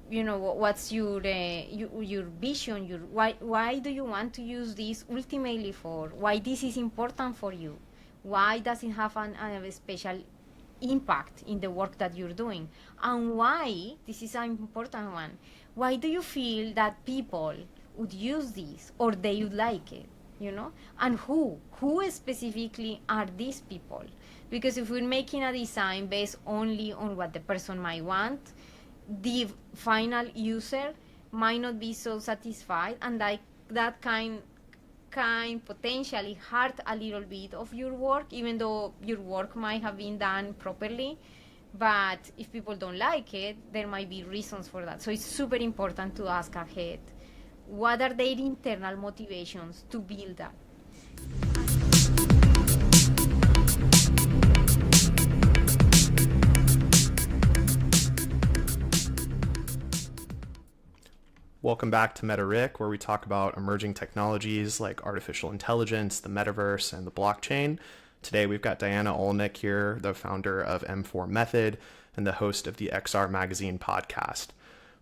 what's your vision, why do you want to use this ultimately for, why this is important for you, why does it have a special impact in the work that you're doing, and why, this is an important one, why do you feel that people would use this or they would like it, and who specifically are these people? Because if we're making a design based only on what the person might want, the final user might not be so satisfied, and that kind potentially hurt a little bit of your work, even though your work might have been done properly. But if people don't like it, there might be reasons for that. So it's super important to ask ahead, what are their internal motivations to build that? Welcome back to MetaRick, where we talk about emerging technologies like artificial intelligence, the metaverse, and the blockchain. Today we've got Diana Olynick here, the founder of M4 Method and the host of the XR Magazine podcast.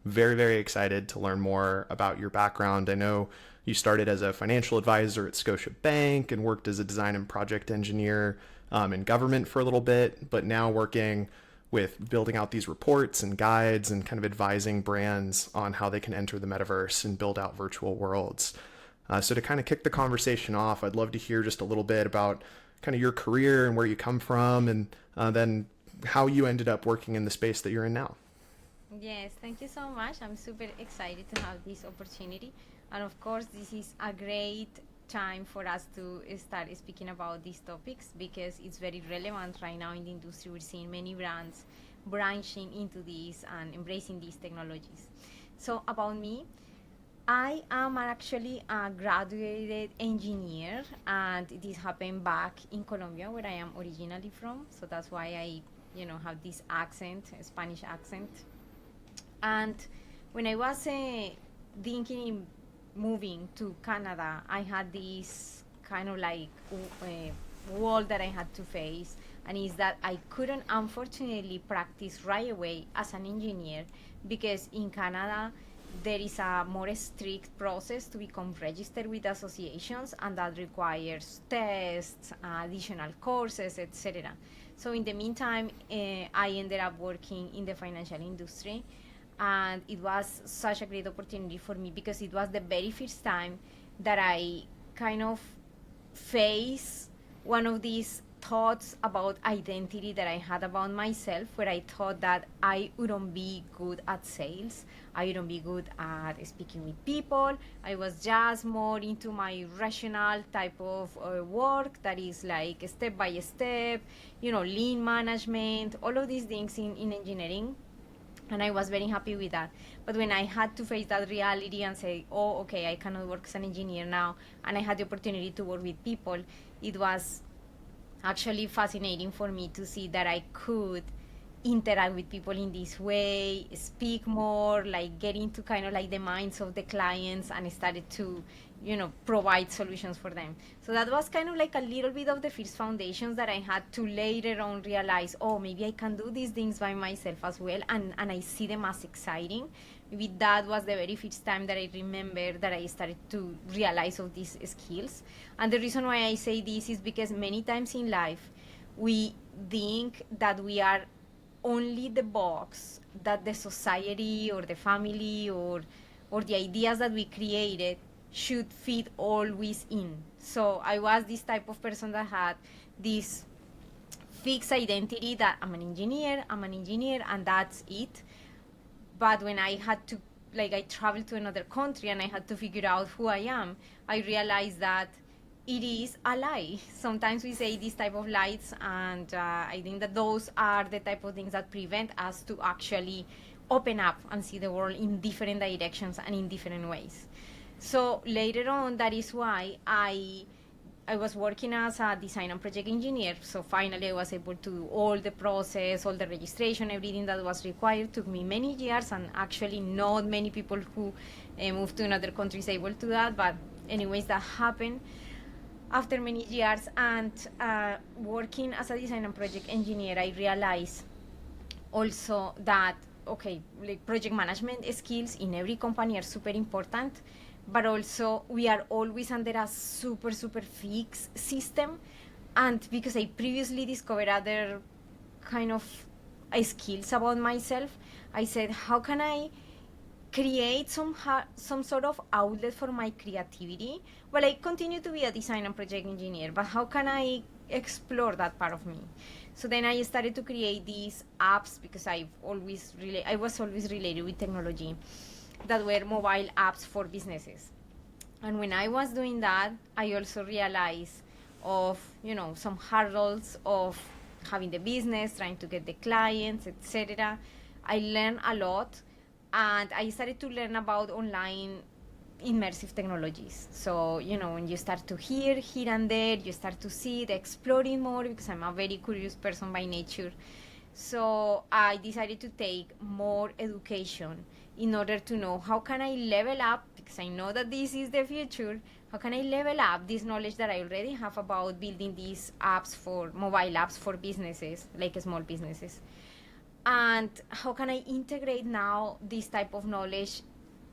Very, very excited to learn more about your background. I know you started as a financial advisor at Scotiabank and worked as a design and project engineer in government for a little bit, but now working with building out these reports and guides and kind of advising brands on how they can enter the metaverse and build out virtual worlds. So to kind of kick the conversation off, I'd love to hear just a little bit about kind of your career and where you come from, and then how you ended up working in the space that you're in now. Yes, thank you so much. I'm super excited to have this opportunity. And of course, this is a great time for us to start speaking about these topics, because it's very relevant right now in the industry. We're seeing many brands branching into this and embracing these technologies. So about me, I am actually a graduated engineer, and this happened back in Colombia, where I am originally from. So that's why I, have this accent, a Spanish accent. And when I was thinking moving to Canada, I had this kind of like wall that I had to face, and is that I couldn't unfortunately practice right away as an engineer, because in Canada there is a more strict process to become registered with associations, and that requires tests, additional courses, etc. So in the meantime, I ended up working in the financial industry, and it was such a great opportunity for me, because it was the very first time that I kind of faced one of these thoughts about identity that I had about myself, where I thought that I wouldn't be good at sales, I wouldn't be good at speaking with people. I was just more into my rational type of work that is like step by step, lean management, all of these things in engineering. And I was very happy with that. But when I had to face that reality and say, oh, okay, I cannot work as an engineer now, and I had the opportunity to work with people, it was actually fascinating for me to see that I could interact with people in this way, speak more, like get into kind of like the minds of the clients, and started to, provide solutions for them. So that was kind of like a little bit of the first foundations that I had to later on realize, oh, maybe I can do these things by myself as well, and I see them as exciting. Maybe that was the very first time that I remember that I started to realize of these skills. And the reason why I say this is because many times in life, we think that we are only the box that the society or the family or the ideas that we created should fit always in. So I was this type of person that had this fixed identity that I'm an engineer, and that's it. But when I had to, I traveled to another country and I had to figure out who I am, I realized that it is a lie. Sometimes we say these type of lies, and I think that those are the type of things that prevent us to actually open up and see the world in different directions and in different ways. So later on, that is why I was working as a design and project engineer. So finally I was able to do all the process, all the registration, everything that was required. Took me many years, and actually not many people who moved to another country is able to do that. But anyways, that happened after many years. And working as a design and project engineer, I realized also that okay, like project management skills in every company are super important, but also we are always under a super fixed system. And because I previously discovered other kind of skills about myself, I said, how can I create some sort of outlet for my creativity? Well, I continue to be a design and project engineer, but how can I explore that part of me? So then I started to create these apps, because I was always related with technology, that were mobile apps for businesses. And when I was doing that, I also realized of, some hurdles of having the business, trying to get the clients, etc. I learned a lot, and I started to learn about online immersive technologies. So, when you start to hear here and there, you start to see it, exploring more, because I'm a very curious person by nature. So I decided to take more education in order to know how can I level up, because I know that this is the future. How can I level up this knowledge that I already have about building these apps for mobile apps for businesses, like small businesses? And how can I integrate now this type of knowledge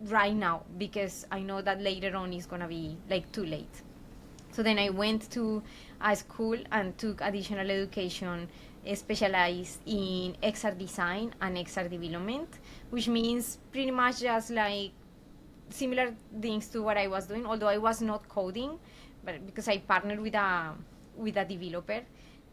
right now, because I know that later on it's going to be like too late. So then I went to a school and took additional education specialized in XR design and XR development, which means pretty much just like similar things to what I was doing, although I was not coding, but because I partnered with a developer,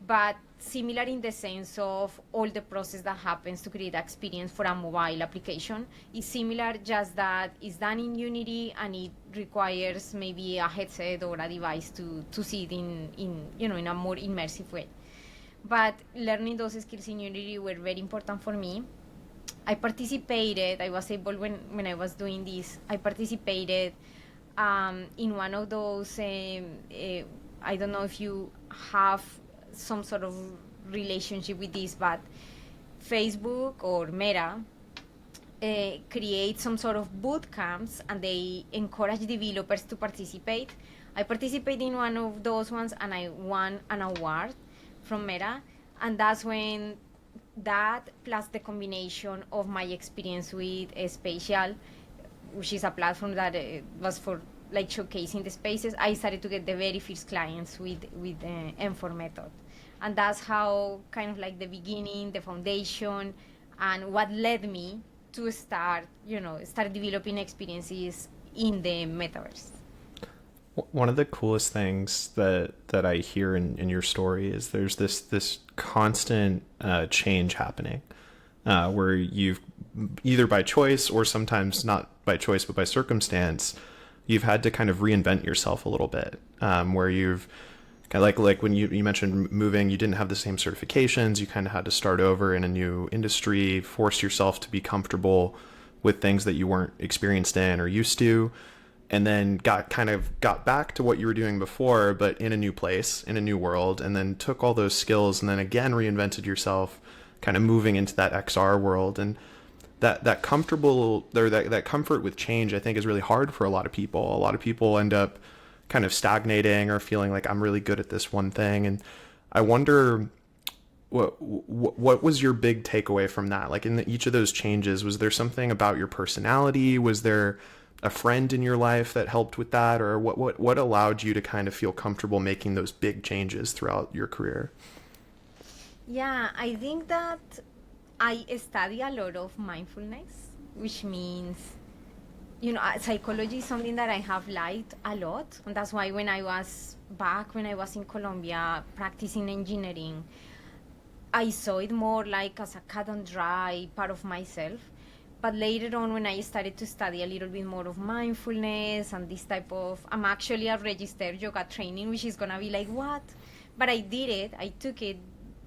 but similar in the sense of all the process that happens to create experience for a mobile application is similar, just that it's done in Unity and it requires maybe a headset or a device to see it in a more immersive way. But learning those skills in Unity were very important for me. I was able, when I was doing this, I participated in one of those, I don't know if you have some sort of relationship with this, but Facebook or Meta create some sort of boot camps, and they encourage developers to participate. I participated in one of those ones, and I won an award from Meta, and that's when that, plus the combination of my experience with Spatial, which is a platform that was for like showcasing the spaces, I started to get the very first clients with the M4 method. And that's how kind of like the beginning, the foundation, and what led me to start developing experiences in the metaverse. One of the coolest things that I hear in your story is there's this constant change happening, where you've either by choice or sometimes not by choice but by circumstance, you've had to kind of reinvent yourself a little bit, where you've kind of like when you mentioned moving, you didn't have the same certifications, you kind of had to start over in a new industry, force yourself to be comfortable with things that you weren't experienced in or used to, and then got back to what you were doing before, but in a new place, in a new world, and then took all those skills and then again reinvented yourself, kind of moving into that XR world. And that comfort with change, I think, is really hard for a lot of people. A lot of people end up kind of stagnating or feeling like I'm really good at this one thing. And I wonder, what was your big takeaway from that? Like in each of those changes, was there something about your personality? Was there a friend in your life that helped with that? Or what allowed you to kind of feel comfortable making those big changes throughout your career? Yeah, I think that I study a lot of mindfulness, which means, psychology is something that I have liked a lot. And that's why when I was in Colombia practicing engineering, I saw it more like as a cut and dry part of myself. But later on, when I started to study a little bit more of mindfulness and this type of, I'm actually a registered yoga training, which is going to be like, what? But I took it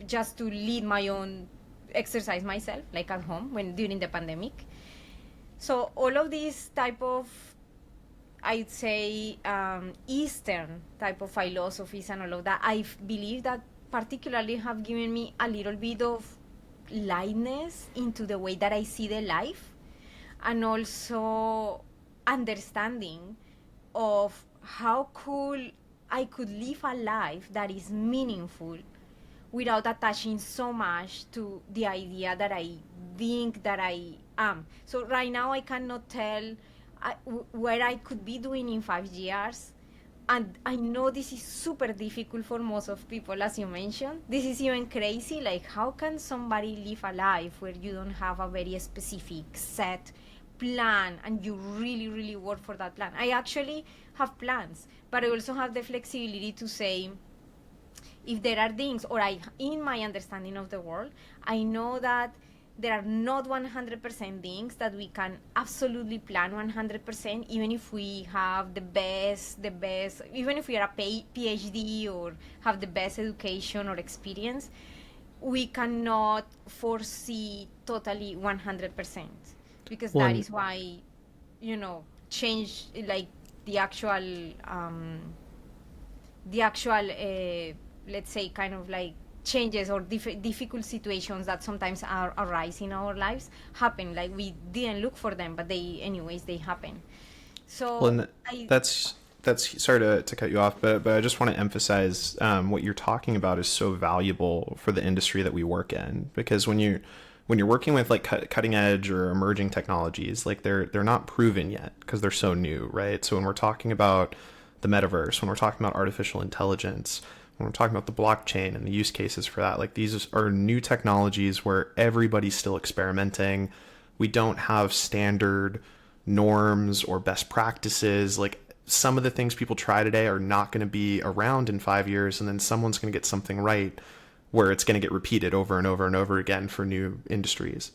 just to lead my own exercise myself, like at home during the pandemic. So all of these type of, I'd say, Eastern type of philosophies and all of that, I believe that particularly have given me a little bit of lightness into the way that I see the life, and also understanding of how cool I could live a life that is meaningful without attaching so much to the idea that I think that I am. So right now I cannot tell where I could be doing in 5 years. And I know this is super difficult for most of people, as you mentioned. This is even crazy. Like, how can somebody live a life where you don't have a very specific set plan and you really, really work for that plan? I actually have plans, but I also have the flexibility to say, if there are things, or in my understanding of the world, I know that there are not 100% things that we can absolutely plan 100%, even if we have the best, even if we are a PhD or have the best education or experience, we cannot foresee totally 100%, because that is why, change, like the actual, let's say, kind of like changes or difficult situations that sometimes arise in our lives happen. Like, we didn't look for them, but they happen. So that's sorry to cut you off, but I just want to emphasize what you're talking about is so valuable for the industry that we work in, because when you're working with like cutting edge or emerging technologies, like they're not proven yet because they're so new, right? So when we're talking about the metaverse, when we're talking about artificial intelligence, when we're talking about the blockchain and the use cases for that, like these are new technologies where everybody's still experimenting. We don't have standard norms or best practices. Like, some of the things people try today are not going to be around in 5 years, and then someone's going to get something right where it's going to get repeated over and over and over again for new industries.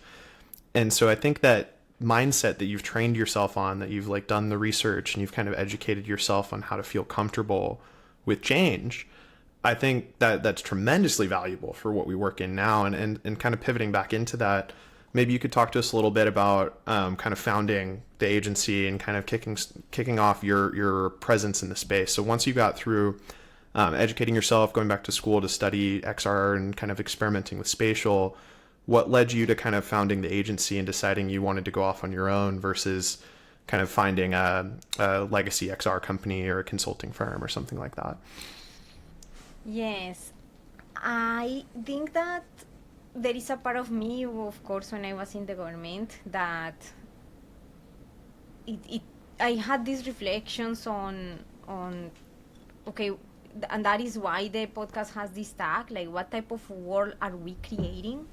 And so I think that mindset that you've trained yourself on, that you've like done the research and you've kind of educated yourself on how to feel comfortable with change, I think that that's tremendously valuable for what we work in now. And kind of pivoting back into that, maybe you could talk to us a little bit about kind of founding the agency and kind of kicking off your presence in the space. So once you got through educating yourself, going back to school to study XR and kind of experimenting with Spatial, what led you to kind of founding the agency and deciding you wanted to go off on your own versus kind of finding a legacy XR company or a consulting firm or something like that? Yes, I think that there is a part of me, of course, when I was in the government, that I had these reflections on okay, and that is why the podcast has this tag, like, what type of world are we creating?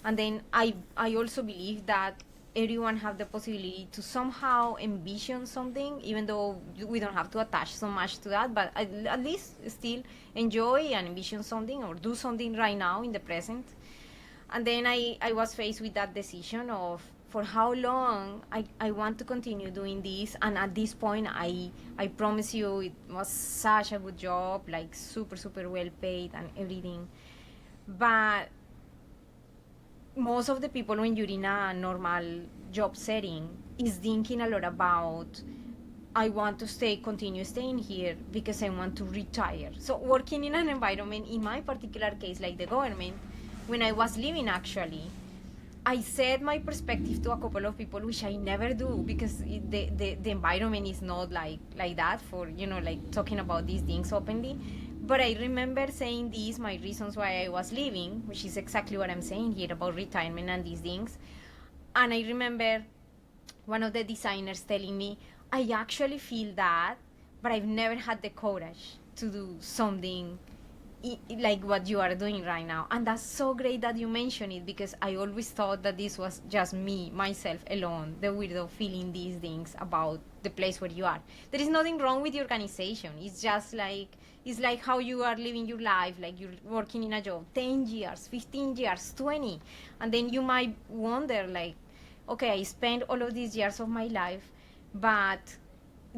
And then I also believe that everyone have the possibility to somehow envision something, even though we don't have to attach so much to that, but at least still enjoy and envision something or do something right now in the present. And then I was faced with that decision of for how long I want to continue doing this. And at this point, I promise you, it was such a good job, like super, super well paid and everything. But most of the people, when you're in a normal job setting, is thinking a lot about, I want to continue staying here because I want to retire. So working in an environment, in my particular case, like the government, when I was leaving, actually, I said my perspective to a couple of people, which I never do, because the environment is not like that for, like talking about these things openly. But I remember saying these, my reasons why I was leaving, which is exactly what I'm saying here about retirement and these things. And I remember one of the designers telling me, I actually feel that, but I've never had the courage to do something like what you are doing right now. And that's so great that you mention it, because I always thought that this was just me, myself alone, the weirdo feeling these things about the place where you are. There is nothing wrong with the organization. It's just like, it's like how you are living your life, like you're working in a job 10 years, 15 years, 20. And then you might wonder, like, okay, I spent all of these years of my life, but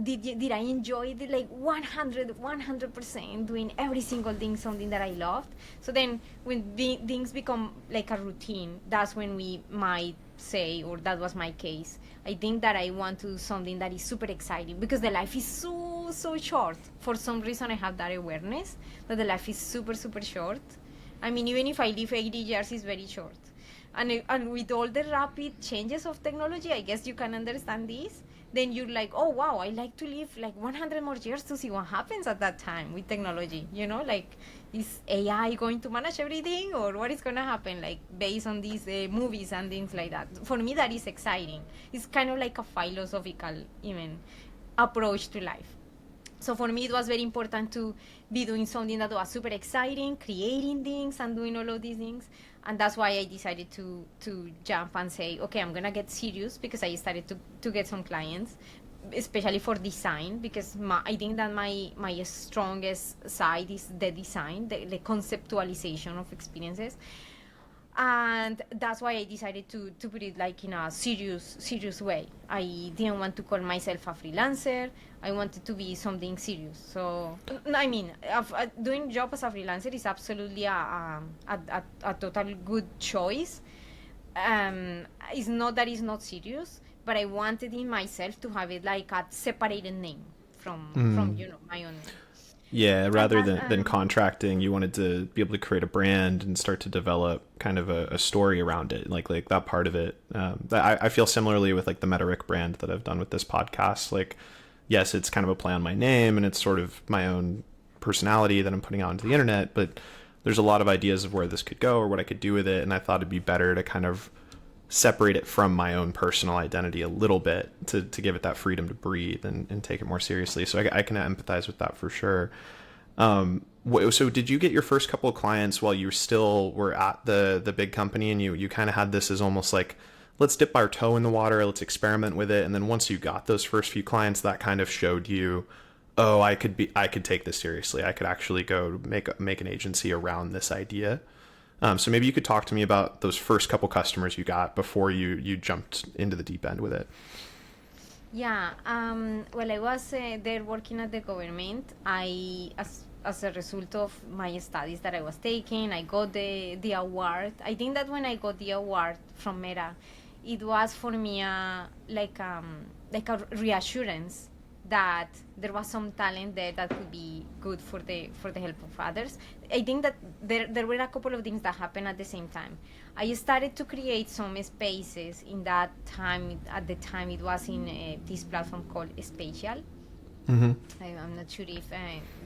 did I enjoy it, like 100% doing every single thing, something that I loved? So then when things become like a routine, that's when we might say, or that was my case, I think that I want to do something that is super exciting, because the life is so short. For some reason, I have that awareness that the life is super short. I mean, even if I live 80 years, it's very short. And with all the rapid changes of technology, I guess you can understand this. Then you're like, oh wow, I like to live like 100 more years to see what happens at that time with technology. Like, is AI going to manage everything, or what is going to happen? Like, based on these movies and things like that. For me, that is exciting. It's kind of like a philosophical even approach to life. So for me, it was very important to be doing something that was super exciting, creating things and doing all of these things. And that's why I decided to jump and say, okay, I'm going to get serious, because I started to get some clients, especially for design, because I think that my strongest side is the design, the conceptualization of experiences. And that's why I decided to put it like in a serious way. I didn't want to call myself a freelancer. I wanted to be something serious. So I mean, doing job as a freelancer is absolutely a total good choice. It's not that it's not serious, but I wanted in myself to have it like a separated name from my own. Yeah, And rather that, than contracting, you wanted to be able to create a brand and start to develop kind of a story around it, like that part of it. I feel similarly with like the MetaRick brand that I've done with this podcast. Like, yes, it's kind of a play on my name and it's sort of my own personality that I'm putting out into the internet, but there's a lot of ideas of where this could go or what I could do with it, and I thought it'd be better to kind of separate it from my own personal identity a little bit to give it that freedom to breathe and take it more seriously. So I can empathize with that for sure. So did you get your first couple of clients while you still were at the big company, and you kind of had this as almost like, let's dip our toe in the water, let's experiment with it, and then once you got those first few clients, that kind of showed you, oh, I could take this seriously, I could actually go make an agency around this idea? So maybe you could talk to me about those first couple customers you got before you jumped into the deep end with it. Yeah, well, I was there working at the government. As a result of my studies that I was taking, I got the award. I think that when I got the award from Meta, it was for me like a reassurance that there was some talent there that could be good for the help of others. I think that there were a couple of things that happened at the same time. I started to create some spaces in that time. At the time, it was in this platform called Spatial. Mm-hmm. I'm not sure if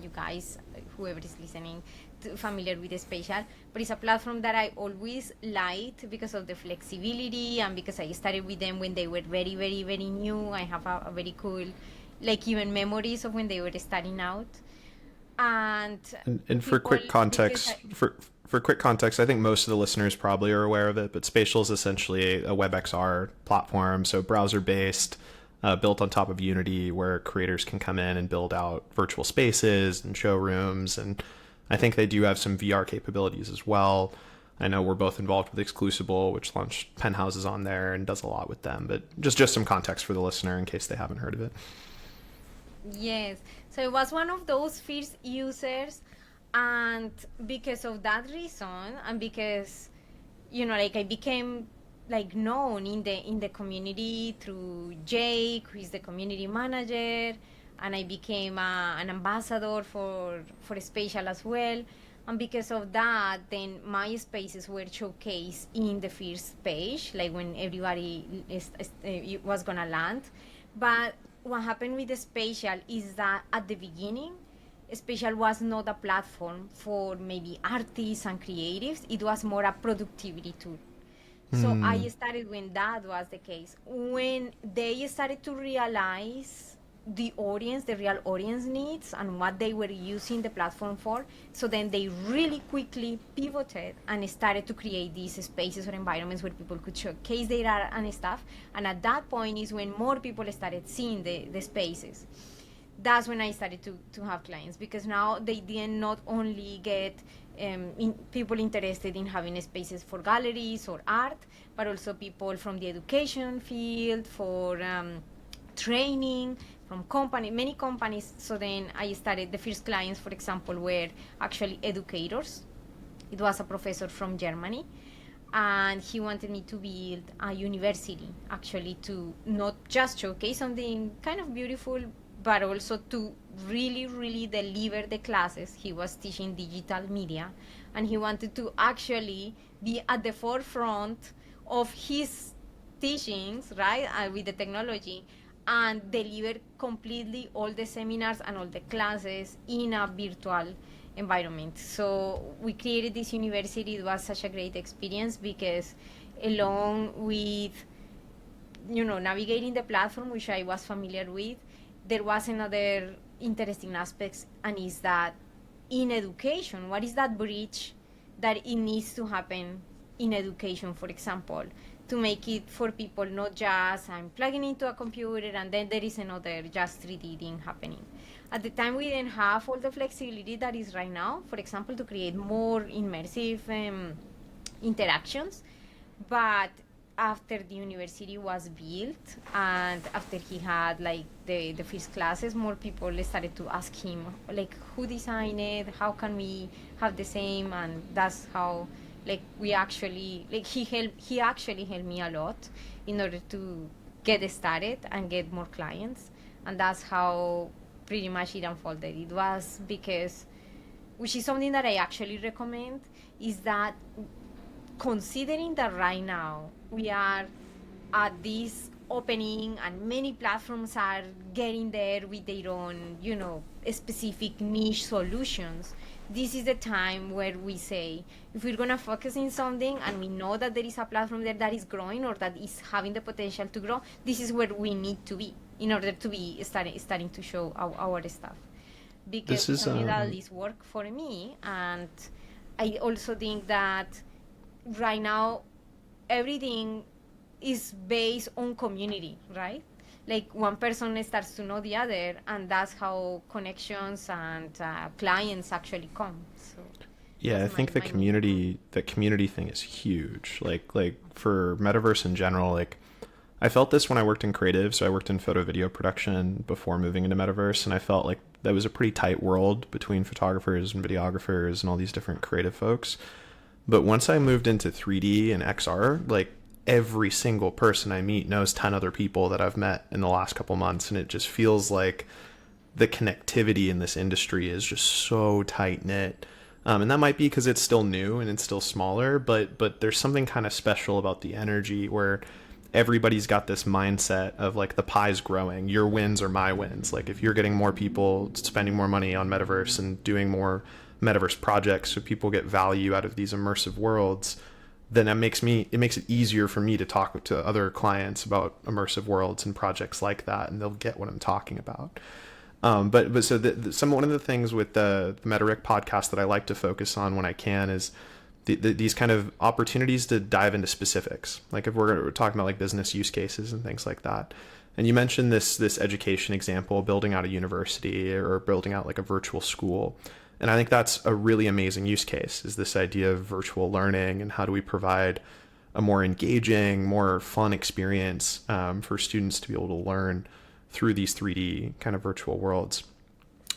you guys, whoever is listening, familiar with the Spatial, but it's a platform that I always liked because of the flexibility and because I started with them when they were very, very, very new. I have a very cool, like, even memories of when they were starting out. And for quick context, for quick context, I think most of the listeners probably are aware of it, but Spatial is essentially a WebXR platform, so browser-based, built on top of Unity, where creators can come in and build out virtual spaces and showrooms, and I think they do have some VR capabilities as well. I know we're both involved with Exclusible, which launched penthouses on there and does a lot with them, but just some context for the listener in case they haven't heard of it. Yes, so it was one of those first users, and because of that reason, and because like I became like known in the community through Jake, who is the community manager, and I became an ambassador for Spatial as well. And because of that, then my spaces were showcased in the first page, like when everybody was gonna land. But what happened with the Spatial is that at the beginning, Spatial was not a platform for maybe artists and creatives. It was more a productivity tool. So I started when that was the case. When they started to realize the real audience needs and what they were using the platform for, so then they really quickly pivoted and started to create these spaces or environments where people could showcase their art and stuff. And at that point is when more people started seeing the spaces. That's when I started to have clients, because now they didn't not only get people interested in having spaces for galleries or art, but also people from the education field, for training, from many companies. So then I started, the first clients, for example, were actually educators. It was a professor from Germany, and he wanted me to build a university, actually, to not just showcase something kind of beautiful, but also to really, really deliver the classes. He was teaching digital media, and he wanted to actually be at the forefront of his teachings, right, with the technology, and deliver completely all the seminars and all the classes in a virtual environment. So we created this university. It was such a great experience because along with, navigating the platform, which I was familiar with, there was another interesting aspects, and is that in education, what is that bridge that it needs to happen in education, for example, to make it for people not just I'm plugging into a computer and then there is another just 3D thing happening. At the time, we didn't have all the flexibility that is right now, for example, to create more immersive interactions. But after the university was built and after he had like the first classes, more people started to ask him like, who designed it, how can we have the same? And that's how like we actually like he actually helped me a lot in order to get started and get more clients. And that's how pretty much it unfolded. It was because, which is something that I actually recommend, is that considering that right now we are at this opening and many platforms are getting there with their own, specific niche solutions, this is the time where we say, if we're going to focus in something and we know that there is a platform there that is growing or that is having the potential to grow, this is where we need to be in order to be starting to show our stuff. Because This is something that is work for me. And I also think that right now everything is based on community, right? Like one person starts to know the other, and that's how connections and clients actually come. So Yeah, I think the community thing is huge. Like for Metaverse in general, like I felt this when I worked in creative. So I worked in photo video production before moving into Metaverse, and I felt like that was a pretty tight world between photographers and videographers and all these different creative folks. But once I moved into 3D and XR, like every single person I meet knows 10 other people that I've met in the last couple months, and it just feels like the connectivity in this industry is just so tight knit. And that might be because it's still new and it's still smaller, but there's something kind of special about the energy where everybody's got this mindset of like the pie's growing. Your wins are my wins. Like if you're getting more people spending more money on Metaverse and doing more Metaverse projects so people get value out of these immersive worlds, then it makes it easier for me to talk to other clients about immersive worlds and projects like that, and they'll get what I'm talking about. But so one of the things with the MetaRick podcast that I like to focus on when I can is these kind of opportunities to dive into specifics. Like if we're talking about like business use cases and things like that. And you mentioned this education example, building out a university or building out like a virtual school. And I think that's a really amazing use case, is this idea of virtual learning and how do we provide a more engaging, more fun experience for students to be able to learn through these 3D kind of virtual worlds.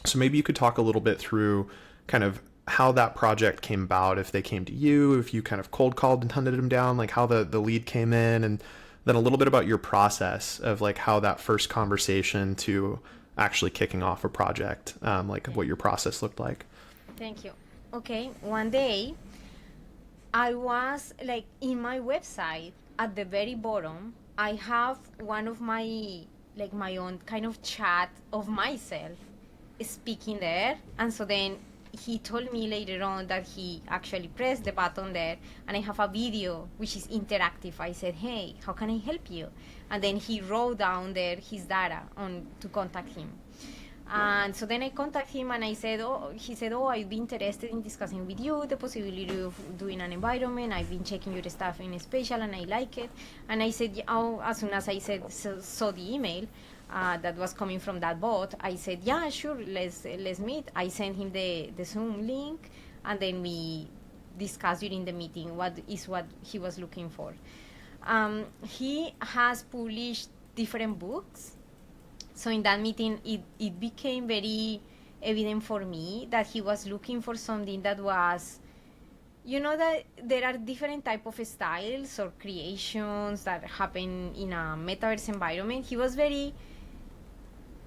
So maybe you could talk a little bit through kind of how that project came about, if they came to you, if you kind of cold called and hunted them down, like how the lead came in, and then a little bit about your process of like how that first conversation to actually kicking off a project, like what your process looked like. Thank you. Okay, one day I was like in my website at the very bottom, I have one of my own kind of chat of myself speaking there. And so then he told me later on that he actually pressed the button there, and I have a video which is interactive. I said, hey, how can I help you? And then he wrote down there his data on to contact him. And so then I contacted him and he said, I'd be interested in discussing with you the possibility of doing an environment. I've been checking your stuff in Spatial and I like it. And I said, as soon as I saw the email that was coming from that bot, I said, yeah, sure, let's meet. I sent him the Zoom link, and then we discussed during the meeting what he was looking for. He has published different books. So in that meeting, it became very evident for me that he was looking for something that was, that there are different type of styles or creations that happen in a metaverse environment. He was very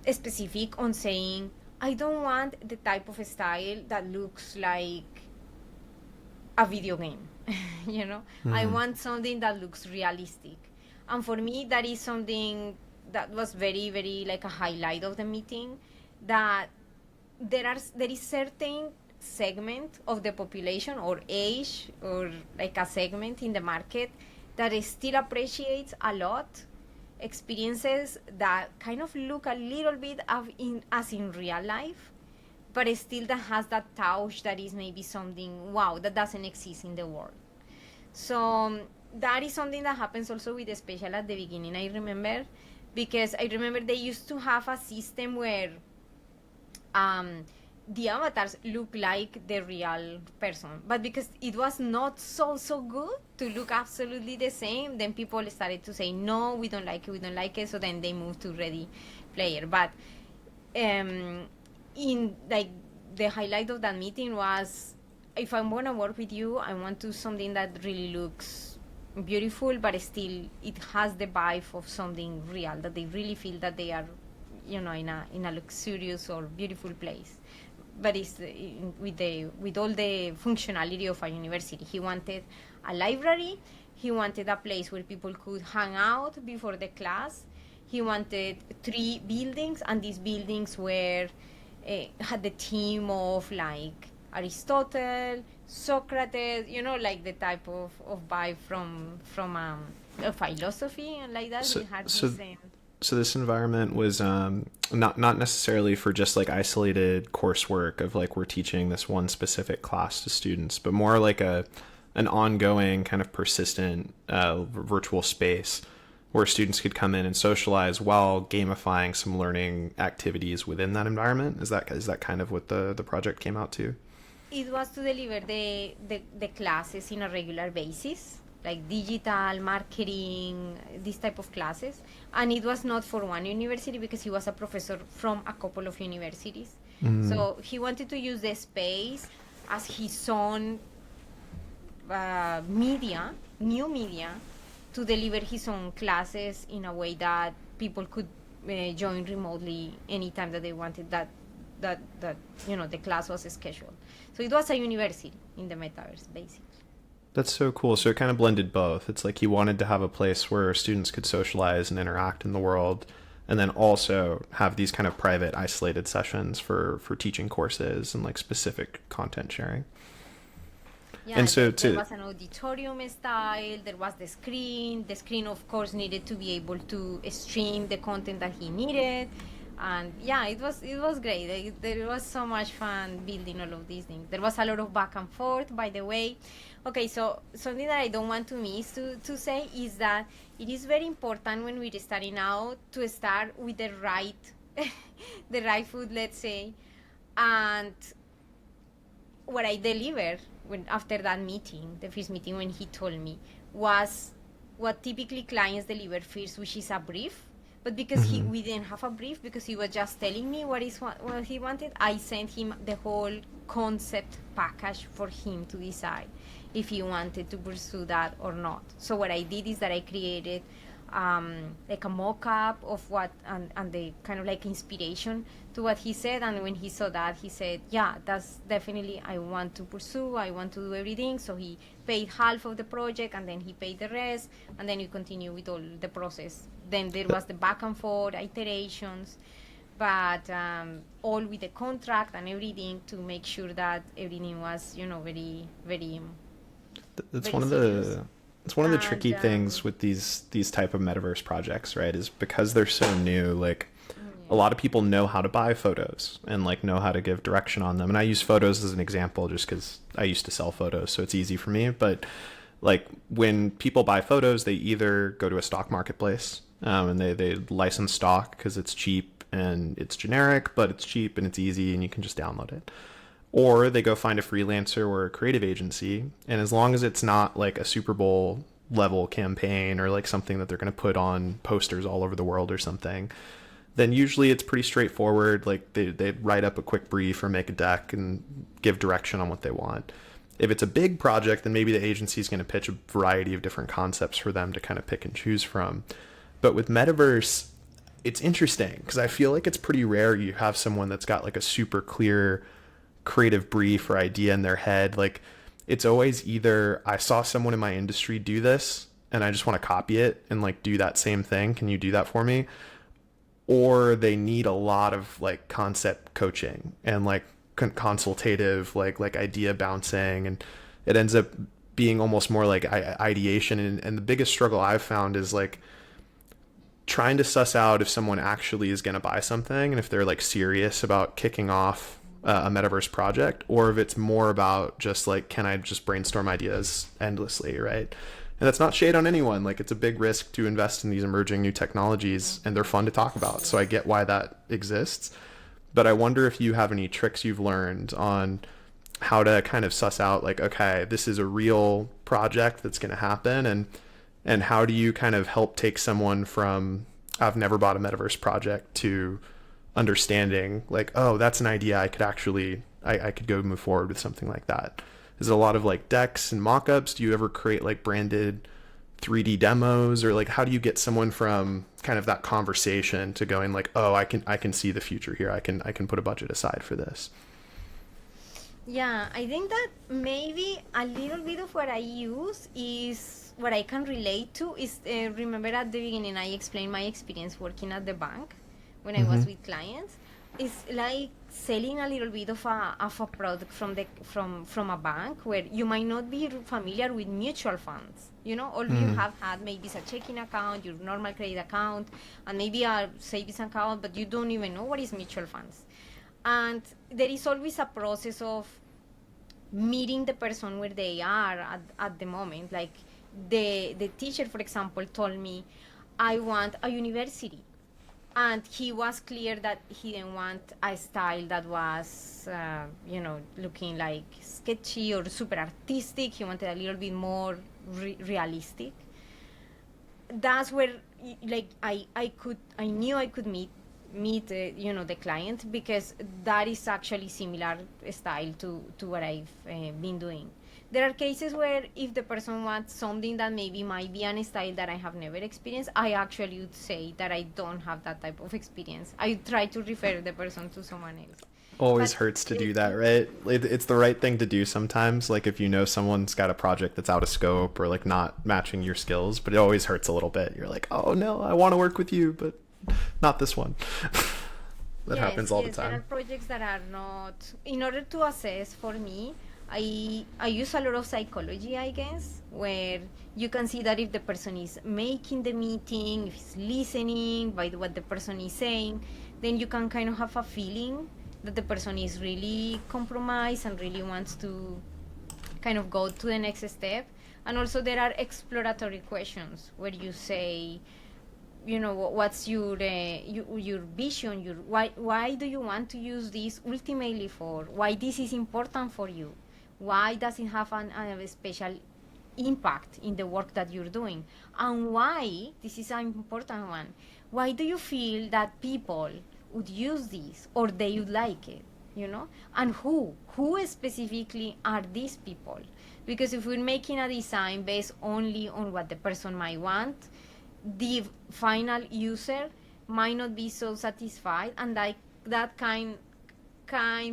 specific on saying, I don't want the type of style that looks like a video game. I want something that looks realistic. And for me, that is something that was very, very like a highlight of the meeting, that there is certain segment of the population or age or like a segment in the market that still appreciates a lot experiences that kind of look a little bit as in real life, but still that has that touch that is maybe something wow that doesn't exist in the world. So that is something that happens also with the Spatial at the beginning. I remember they used to have a system where the avatars look like the real person, but because it was not so good to look absolutely the same, then people started to say no, we don't like it, so then they moved to Ready Player. But in like the highlight of that meeting was, if I'm gonna work with you, I want to something that really looks beautiful, but still it has the vibe of something real, that they really feel that they are in a luxurious or beautiful place, but it's with all the functionality of a university. He wanted a library, he wanted a place where people could hang out before the class, he wanted 3 buildings, and these buildings were had the theme of like Aristotle, Socrates, like the type of vibe from a philosophy and like that. So this environment was not necessarily for just like isolated coursework of like we're teaching this one specific class to students, but more like an ongoing kind of persistent virtual space where students could come in and socialize while gamifying some learning activities within that environment. Is that kind of what the project came out to? It was to deliver the classes in a regular basis, like digital marketing, this type of classes. And it was not for one university because he was a professor from a couple of universities. So he wanted to use the space as his own new media, to deliver his own classes in a way that people could join remotely anytime that they wanted, that the class was scheduled. So it was a university in the metaverse, basically. That's so cool. So it kind of blended both. It's like he wanted to have a place where students could socialize and interact in the world, and then also have these kind of private, isolated sessions for teaching courses and like specific content sharing. Yeah, and so there was an auditorium style, there was the screen. The screen, of course, needed to be able to stream the content that he needed. And yeah, it was great. There was so much fun building all of these things. There was a lot of back and forth, by the way. Okay, so something that I don't want to miss to say is that it is very important when we're starting out to start with the right the right food, let's say. And what I delivered after that meeting, the first meeting when he told me, was what typically clients deliver first, which is a brief. But because we didn't have a brief, because he was just telling me what he wanted, I sent him the whole concept package for him to decide if he wanted to pursue that or not. So what I did is that I created like a mock-up of what, and the kind of like inspiration to what he said. And when he saw that, he said, yeah, that's definitely, I want to pursue, I want to do everything. So he paid half of the project, and then he paid the rest, and then we continue with all the process. Then there was the back and forth iterations, but all with the contract and everything to make sure that everything was, very, very. That's very one of serious. the. It's one of the tricky things with these type of metaverse projects, right? Is because they're so new. Like, a lot of people know how to buy photos and like know how to give direction on them. And I use photos as an example just because I used to sell photos, so it's easy for me. But like when people buy photos, they either go to a stock marketplace and they license stock because it's cheap and it's generic, but it's cheap and it's easy and you can just download it. Or they go find a freelancer or a creative agency, and as long as it's not like a Super Bowl level campaign or like something that they're going to put on posters all over the world or something, then usually it's pretty straightforward. Like they write up a quick brief or make a deck and give direction on what they want. If it's a big project, then maybe the agency is going to pitch a variety of different concepts for them to kind of pick and choose from. But with Metaverse, it's interesting because I feel like it's pretty rare you have someone that's got like a super clear creative brief or idea in their head. Like it's always either I saw someone in my industry do this and I just want to copy it and like do that same thing. Can you do that for me? Or they need a lot of like concept coaching and like consultative, like idea bouncing, and it ends up being almost more like ideation. And the biggest struggle I've found is like trying to suss out if someone actually is going to buy something and if they're like serious about kicking off a metaverse project, or if it's more about just like, can I just brainstorm ideas endlessly, right? And that's not shade on anyone. Like, it's a big risk to invest in these emerging new technologies, and they're fun to talk about. So I get why that exists. But I wonder if you have any tricks you've learned on how to kind of suss out like, okay, this is a real project that's going to happen, and how do you kind of help take someone from I've never bought a metaverse project to understanding like, oh, that's an idea I could actually I could go move forward with something like that. Is it a lot of like decks and mock-ups? Do you ever create like branded 3D demos, or like how do you get someone from kind of that conversation to going like, oh, I can see the future here. I can put a budget aside for this. Yeah, I think that maybe a little bit of what I use is what I can relate to is remember at the beginning I explained my experience working at the bank when I was with clients. It's like selling a little bit of a product from a bank where you might not be familiar with mutual funds. You know, all you have had maybe is a checking account, your normal credit account, and maybe a savings account, but you don't even know what is mutual funds. And there is always a process of meeting the person where they are at the moment. Like the teacher, for example, told me, I want a university. And he was clear that he didn't want a style that was, looking like sketchy or super artistic. He wanted a little bit more realistic. That's where, like, I knew I could meet the client, because that is actually similar style to what I've been doing. There are cases where if the person wants something that maybe might be an style that I have never experienced, I actually would say that I don't have that type of experience. I try to refer the person to someone else. Always hurts to do that, right? It's the right thing to do sometimes, like if you know someone's got a project that's out of scope or like not matching your skills, but it always hurts a little bit. You're like, oh no, I want to work with you, but not this one. That happens all the time. There are projects that are not, in order to assess, for me, I use a lot of psychology, I guess, where you can see that if the person is making the meeting, if he's listening by what the person is saying, then you can kind of have a feeling that the person is really compromised and really wants to kind of go to the next step. And also there are exploratory questions where you say, what's your vision, why do you want to use this ultimately for, why this is important for you, why does it have a special impact in the work that you're doing, and why, this is an important one, why do you feel that people would use this or they would like it, and who specifically are these people? Because if we're making a design based only on what the person might want, the final user might not be so satisfied, and like that kind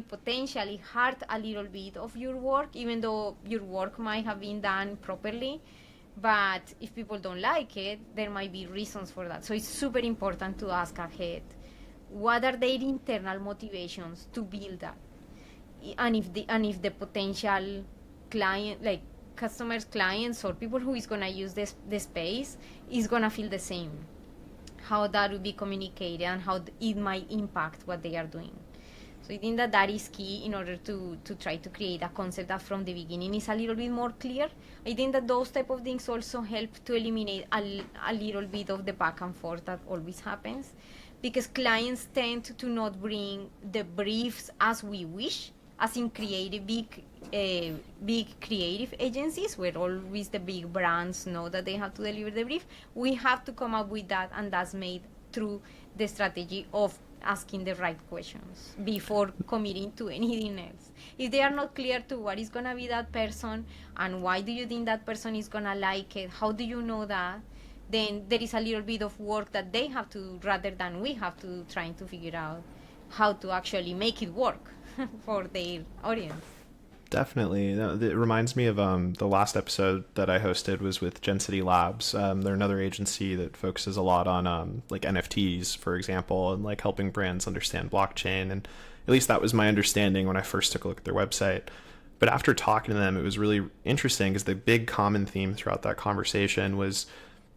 potentially hurt a little bit of your work, even though your work might have been done properly. But if people don't like it, there might be reasons for that. So it's super important to ask ahead, what are their internal motivations to build that, and if the potential client, like customers, clients, or people who is going to use the space is going to feel the same, how that will be communicated and how it might impact what they are doing. So I think that is key in order to try to create a concept that from the beginning is a little bit more clear. I think that those type of things also help to eliminate a little bit of the back and forth that always happens, because clients tend to not bring the briefs as we wish, as in creative, big creative agencies where always the big brands know that they have to deliver the brief. We have to come up with that, and that's made through the strategy of asking the right questions before committing to anything else. If they are not clear to what is going to be that person and why do you think that person is going to like it, how do you know that, then there is a little bit of work that they have to, rather than we have to, trying to figure out how to actually make it work for their audience. Definitely. No, it reminds me of the last episode that I hosted was with Gen City Labs. They're another agency that focuses a lot on like NFTs, for example, and like helping brands understand blockchain. And at least that was my understanding when I first took a look at their website. But after talking to them, it was really interesting because the big common theme throughout that conversation was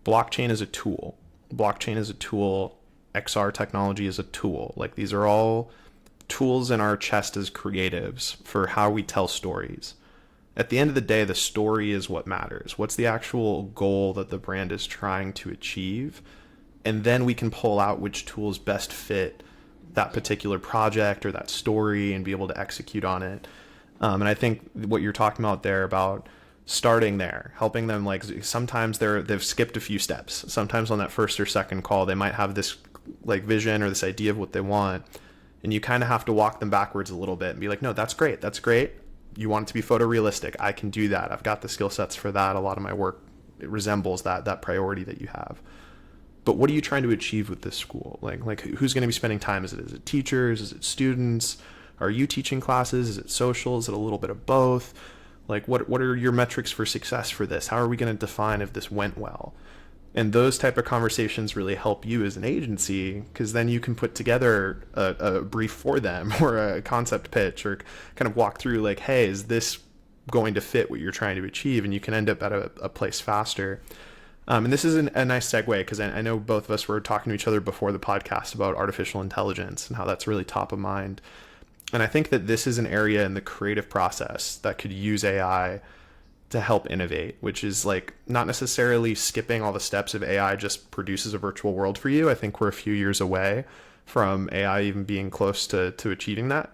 blockchain is a tool. Blockchain is a tool. XR technology is a tool. Like these are all tools in our chest as creatives for how we tell stories. At the end of the day, the story is what matters. What's the actual goal that the brand is trying to achieve? And then we can pull out which tools best fit that particular project or that story and be able to execute on it. And I think what you're talking about there about starting there, helping them, like sometimes they've skipped a few steps. Sometimes on that first or second call, they might have this like vision or this idea of what they want. And you kind of have to walk them backwards a little bit and be like, no, that's great. That's great. You want it to be photorealistic. I can do that. I've got the skill sets for that. A lot of my work, it resembles that priority that you have. But what are you trying to achieve with this school? Like who's going to be spending time? Is it teachers? Is it students? Are you teaching classes? Is it social? Is it a little bit of both? Like what are your metrics for success for this? How are we going to define if this went well? And those type of conversations really help you as an agency, because then you can put together a brief for them or a concept pitch or kind of walk through like, hey, is this going to fit what you're trying to achieve? And you can end up at a place faster. And this is a nice segue because I know both of us were talking to each other before the podcast about artificial intelligence and how that's really top of mind. And I think that this is an area in the creative process that could use AI to help innovate, which is like not necessarily skipping all the steps of AI just produces a virtual world for you. I think we're a few years away from AI even being close to achieving that.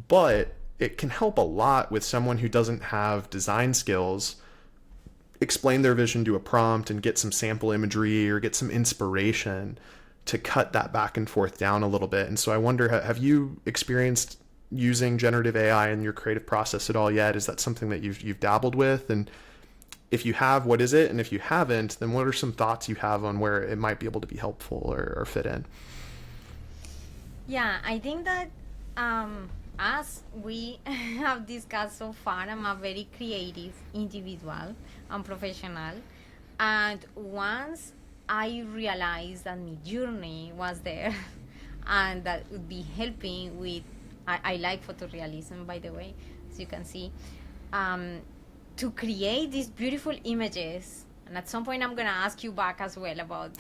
But it can help a lot with someone who doesn't have design skills explain their vision to a prompt and get some sample imagery or get some inspiration to cut that back and forth down a little bit. And so I wonder, have you experienced using generative AI in your creative process at all yet? Is that something that you've dabbled with? And if you have, what is it? And if you haven't, then what are some thoughts you have on where it might be able to be helpful or fit in? Yeah, I think that as we have discussed so far, I'm a very creative individual and professional. And once I realized that my journey was there and that would be helping with, I like photorealism, by the way, as you can see, to create these beautiful images. And at some point, I'm going to ask you back as well about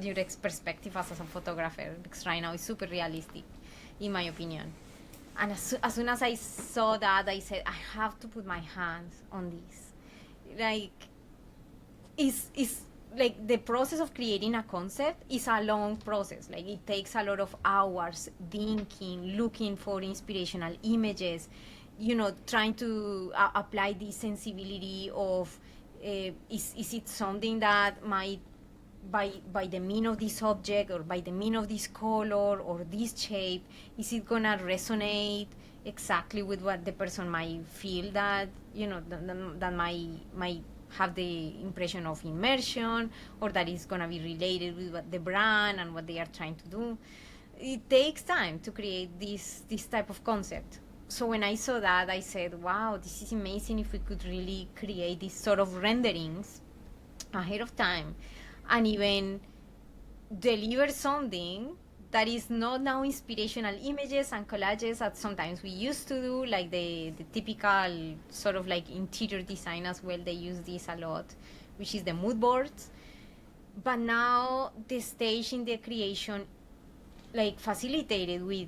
your perspective as a photographer, because right now it's super realistic, in my opinion. And as soon as I saw that, I said, I have to put my hands on this. Like, it's like the process of creating a concept is a long process. Like it takes a lot of hours thinking, looking for inspirational images, trying to apply this sensibility of is it something that might by the mean of this object or by the mean of this color or this shape, is it gonna resonate exactly with what the person might feel that that might have the impression of immersion, or that is going to be related with what the brand and what they are trying to do. It takes time to create this type of concept. So when I saw that, I said, wow, this is amazing if we could really create these sort of renderings ahead of time and even deliver something that is not now inspirational images and collages that sometimes we used to do, like the typical sort of like interior design as well. They use this a lot, which is the mood boards. But now the stage in the creation, like facilitated with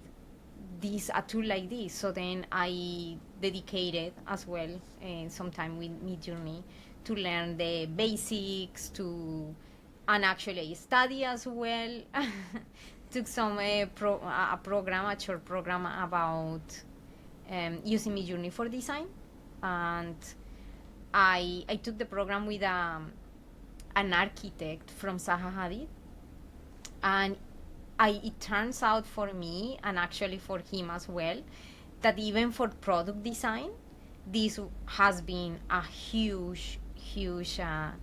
a tool like this. So then I dedicated as well some time with Midjourney to learn the basics, and actually study as well. Took some a short program about using Midjourney for design, and I took the program with an architect from Zaha Hadid, and it turns out for me and actually for him as well that even for product design, this has been a huge changer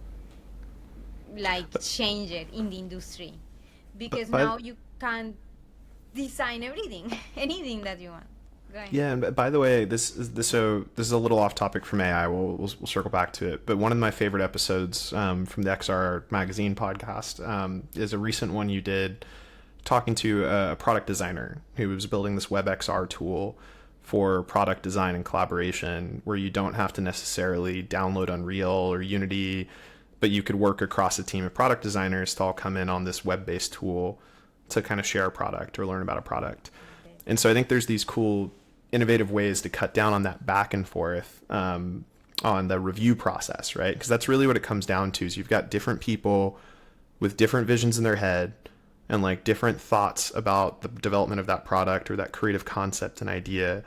in the industry, because now you can design everything, anything that you want. Go ahead. Yeah, and by the way, this is a little off topic from AI. We'll circle back to it. But one of my favorite episodes from the XR Magazine podcast is a recent one you did talking to a product designer who was building this WebXR tool for product design and collaboration, where you don't have to necessarily download Unreal or Unity, but you could work across a team of product designers to all come in on this web-based tool to kind of share a product or learn about a product. And so I think there's these cool, innovative ways to cut down on that back and forth on the review process, right? Because that's really what it comes down to, is you've got different people with different visions in their head and like different thoughts about the development of that product or that creative concept and idea.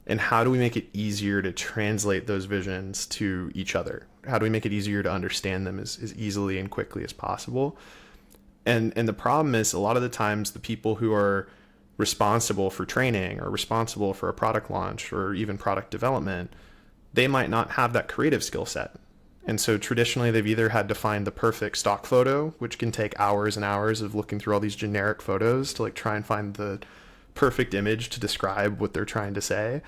And how do we make it easier to translate those visions to each other? How do we make it easier to understand them as easily and quickly as possible? And the problem is, a lot of the times the people who are responsible for training or responsible for a product launch or even product development, they might not have that creative skill set. And so traditionally they've either had to find the perfect stock photo, which can take hours and hours of looking through all these generic photos to like try and find the perfect image to describe what they're trying to say,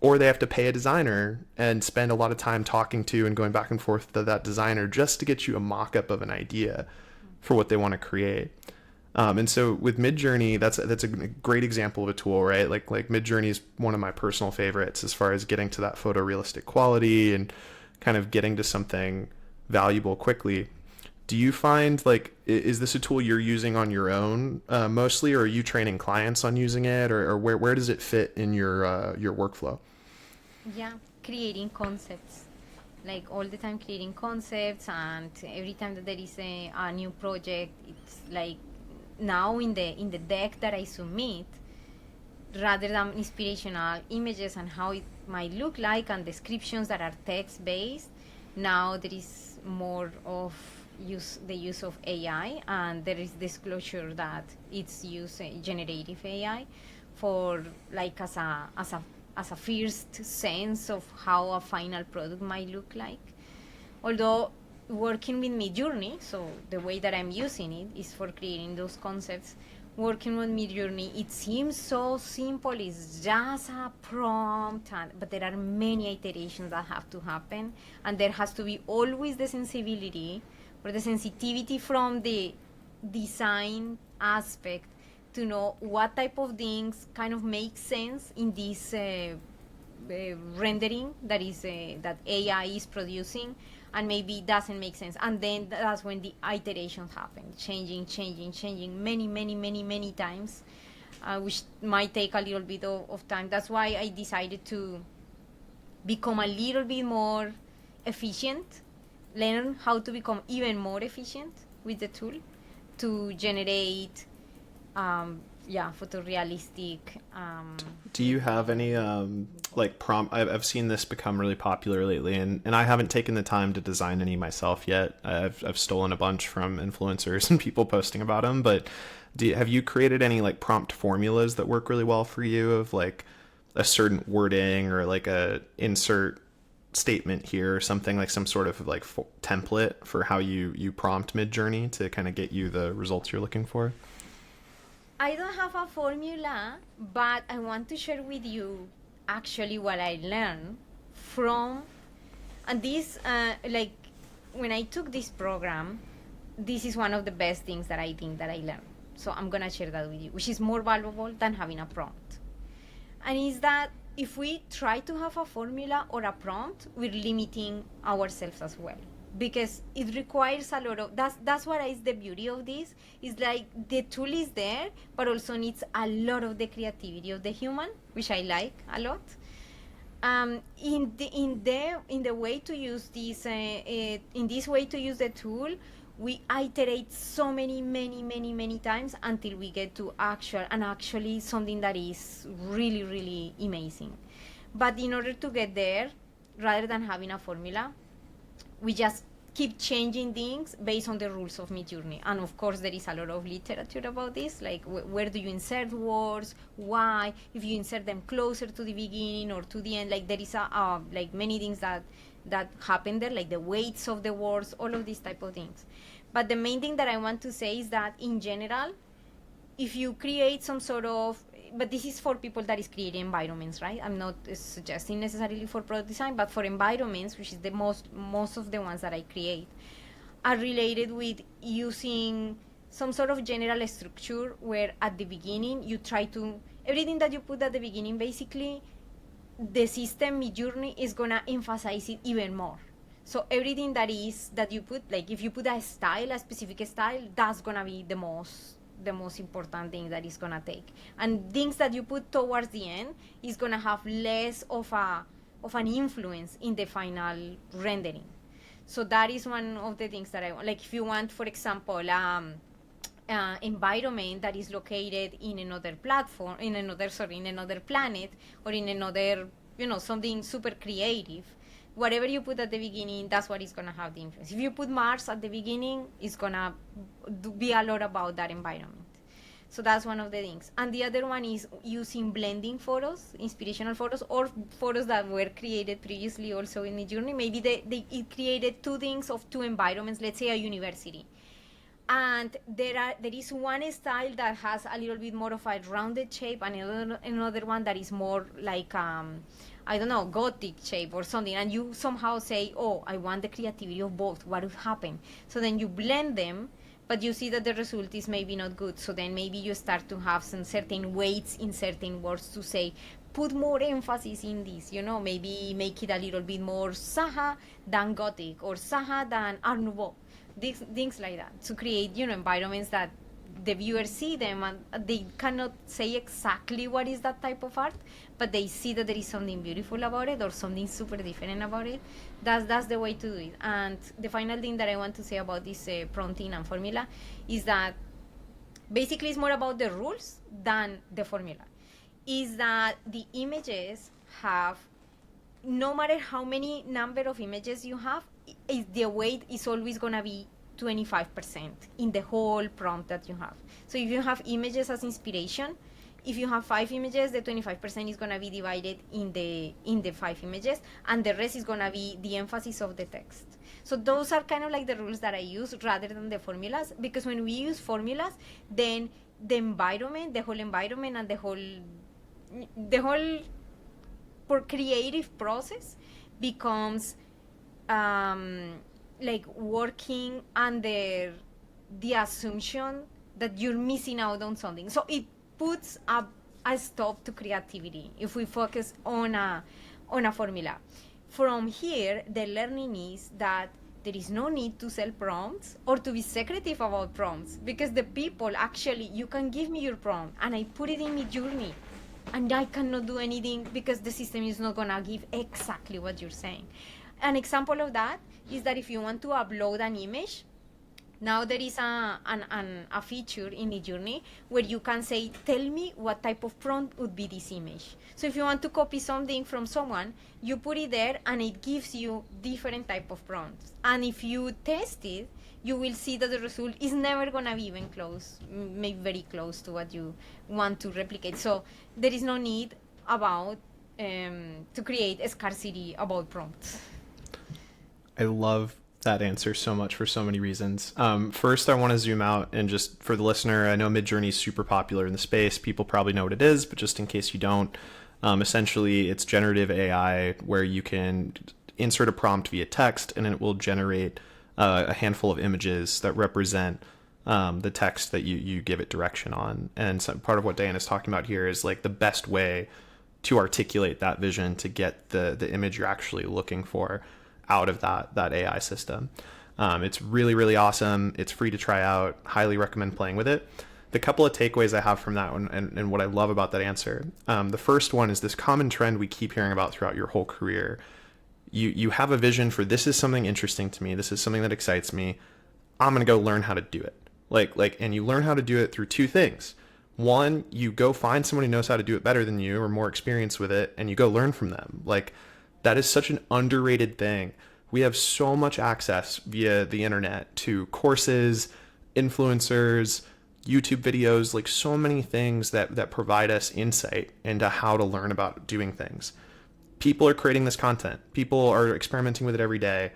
or they have to pay a designer and spend a lot of time talking to and going back and forth to that designer just to get you a mock-up of an idea for what they want to create. And so with Midjourney, that's a great example of a tool, right? Like Midjourney is one of my personal favorites as far as getting to that photorealistic quality and kind of getting to something valuable quickly. Do you find, like, is this a tool you're using on your own mostly, or are you training clients on using it, or where does it fit in your workflow? Yeah, creating concepts. Like all the time creating concepts, and every time that there is a new project, it's like now in the deck that I submit, rather than inspirational images and how it might look like and descriptions that are text based, now there is more of the use of AI, and there is disclosure that it's generative AI for like as a first sense of how a final product might look like. Although working with Midjourney, so the way that I'm using it is for creating those concepts. Working with Midjourney, it seems so simple. It's just a prompt, but there are many iterations that have to happen, and there has to be always the sensibility or the sensitivity from the design aspect to know what type of things kind of make sense in this rendering that is that AI is producing, and maybe it doesn't make sense. And then that's when the iterations happen, changing many times, which might take a little bit of time. That's why I decided to become a little bit more efficient, learn how to become even more efficient with the tool to generate photorealistic. Do you have any like prompt? I've seen this become really popular lately, and I haven't taken the time to design any myself yet. I've stolen a bunch from influencers and people posting about them. But have you created any like prompt formulas that work really well for you, of like a certain wording or like a insert statement here or something, like some sort of like template for how you prompt Midjourney to kind of get you the results you're looking for? I don't have a formula, but I want to share with you actually what I learned from, and this, like when I took this program, this is one of the best things that I think that I learned. So I'm gonna share that with you, which is more valuable than having a prompt. And is that if we try to have a formula or a prompt, we're limiting ourselves as well, because it requires a lot of, that's what is the beauty of this, is like the tool is there, but also needs a lot of the creativity of the human, which I like a lot. In the way to use this, in this way to use the tool, we iterate so many times until we get to actually something that is really amazing. But in order to get there, rather than having a formula, we just keep changing things based on the rules of Midjourney. And of course, there is a lot of literature about this, like where do you insert words, why, if you insert them closer to the beginning or to the end, like there is like many things that happen there, like the weights of the words, all of these type of things. But the main thing that I want to say is that in general, if you create some sort of, but this is for people that is creating environments, right? I'm not suggesting necessarily for product design, but for environments, which is the most of the ones that I create, are related with using some sort of general structure where at the beginning you try to, everything that you put at the beginning, basically the system Midjourney is gonna emphasize it even more. So everything that you put, like if you put a specific style, that's gonna be the most important thing that is gonna take. And things that you put towards the end is gonna have less of an influence in the final rendering. So that is one of the things that I want. Like if you want, for example, environment that is located in another platform, in another planet, or in another, something super creative, whatever you put at the beginning, that's what is going to have the influence. If you put Mars at the beginning, it's going to be a lot about that environment. So that's one of the things. And the other one is using blending photos, inspirational photos, or photos that were created previously also in Midjourney. Maybe it created two things of two environments, let's say a university. And there is one style that has a little bit more of a rounded shape, and another one that is more like I don't know, gothic shape or something, and you somehow say, oh, I want the creativity of both, what would happen? So then you blend them, but you see that the result is maybe not good. So then maybe you start to have some certain weights in certain words to say, put more emphasis in this, maybe make it a little bit more Saha than Gothic, or Saha than Art Nouveau. Things like that, to create, environments that the viewers see them and they cannot say exactly what is that type of art, but they see that there is something beautiful about it or something super different about it. That's the way to do it. And the final thing that I want to say about this prompting and formula is that basically it's more about the rules than the formula. Is that the images have, no matter how many number of images you have, the weight is always going to be 25% in the whole prompt that you have. So if you have images as inspiration, if you have 5 images, the 25% is going to be divided in the 5 images, and the rest is going to be the emphasis of the text. So those are kind of like the rules that I use rather than the formulas, because when we use formulas, then the environment, the whole environment, and the whole creative process becomes like working under the assumption that you're missing out on something. So it puts a stop to creativity if we focus on a formula. From here, the learning is that there is no need to sell prompts or to be secretive about prompts, because the people actually, you can give me your prompt and I put it in Midjourney, and I cannot do anything because the system is not going to give exactly what you're saying. An example of that is that if you want to upload an image, now there is a feature in Midjourney where you can say, tell me what type of prompt would be this image. So if you want to copy something from someone, you put it there and it gives you different type of prompts. And if you test it, you will see that the result is never going to be even close, maybe very close to what you want to replicate. So there is no need about to create a scarcity about prompts. I love that answer so much for so many reasons. First, I want to zoom out and just for the listener, I know Midjourney is super popular in the space. People probably know what it is, but just in case you don't, essentially it's generative AI where you can insert a prompt via text and it will generate a handful of images that represent the text that you give it direction on. And so part of what Diana's talking about here is like the best way to articulate that vision to get the image you're actually looking for out of that AI system. It's really, really awesome. It's free to try out. Highly recommend playing with it. The couple of takeaways I have from that one and what I love about that answer. The first one is this common trend we keep hearing about throughout your whole career. You have a vision for, this is something interesting to me. This is something that excites me. I'm going to go learn how to do it. And you learn how to do it through two things. One, you go find someone who knows how to do it better than you or more experienced with it, and you go learn from them. That is such an underrated thing. We have so much access via the internet to courses, influencers, YouTube videos, so many things that provide us insight into how to learn about doing things. People are creating this content. People are experimenting with it every day.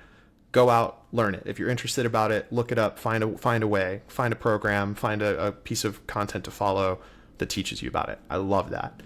Go out, learn it. If you're interested about it, look it up, find a way, find a program, find a piece of content to follow, that teaches you about it. I love that.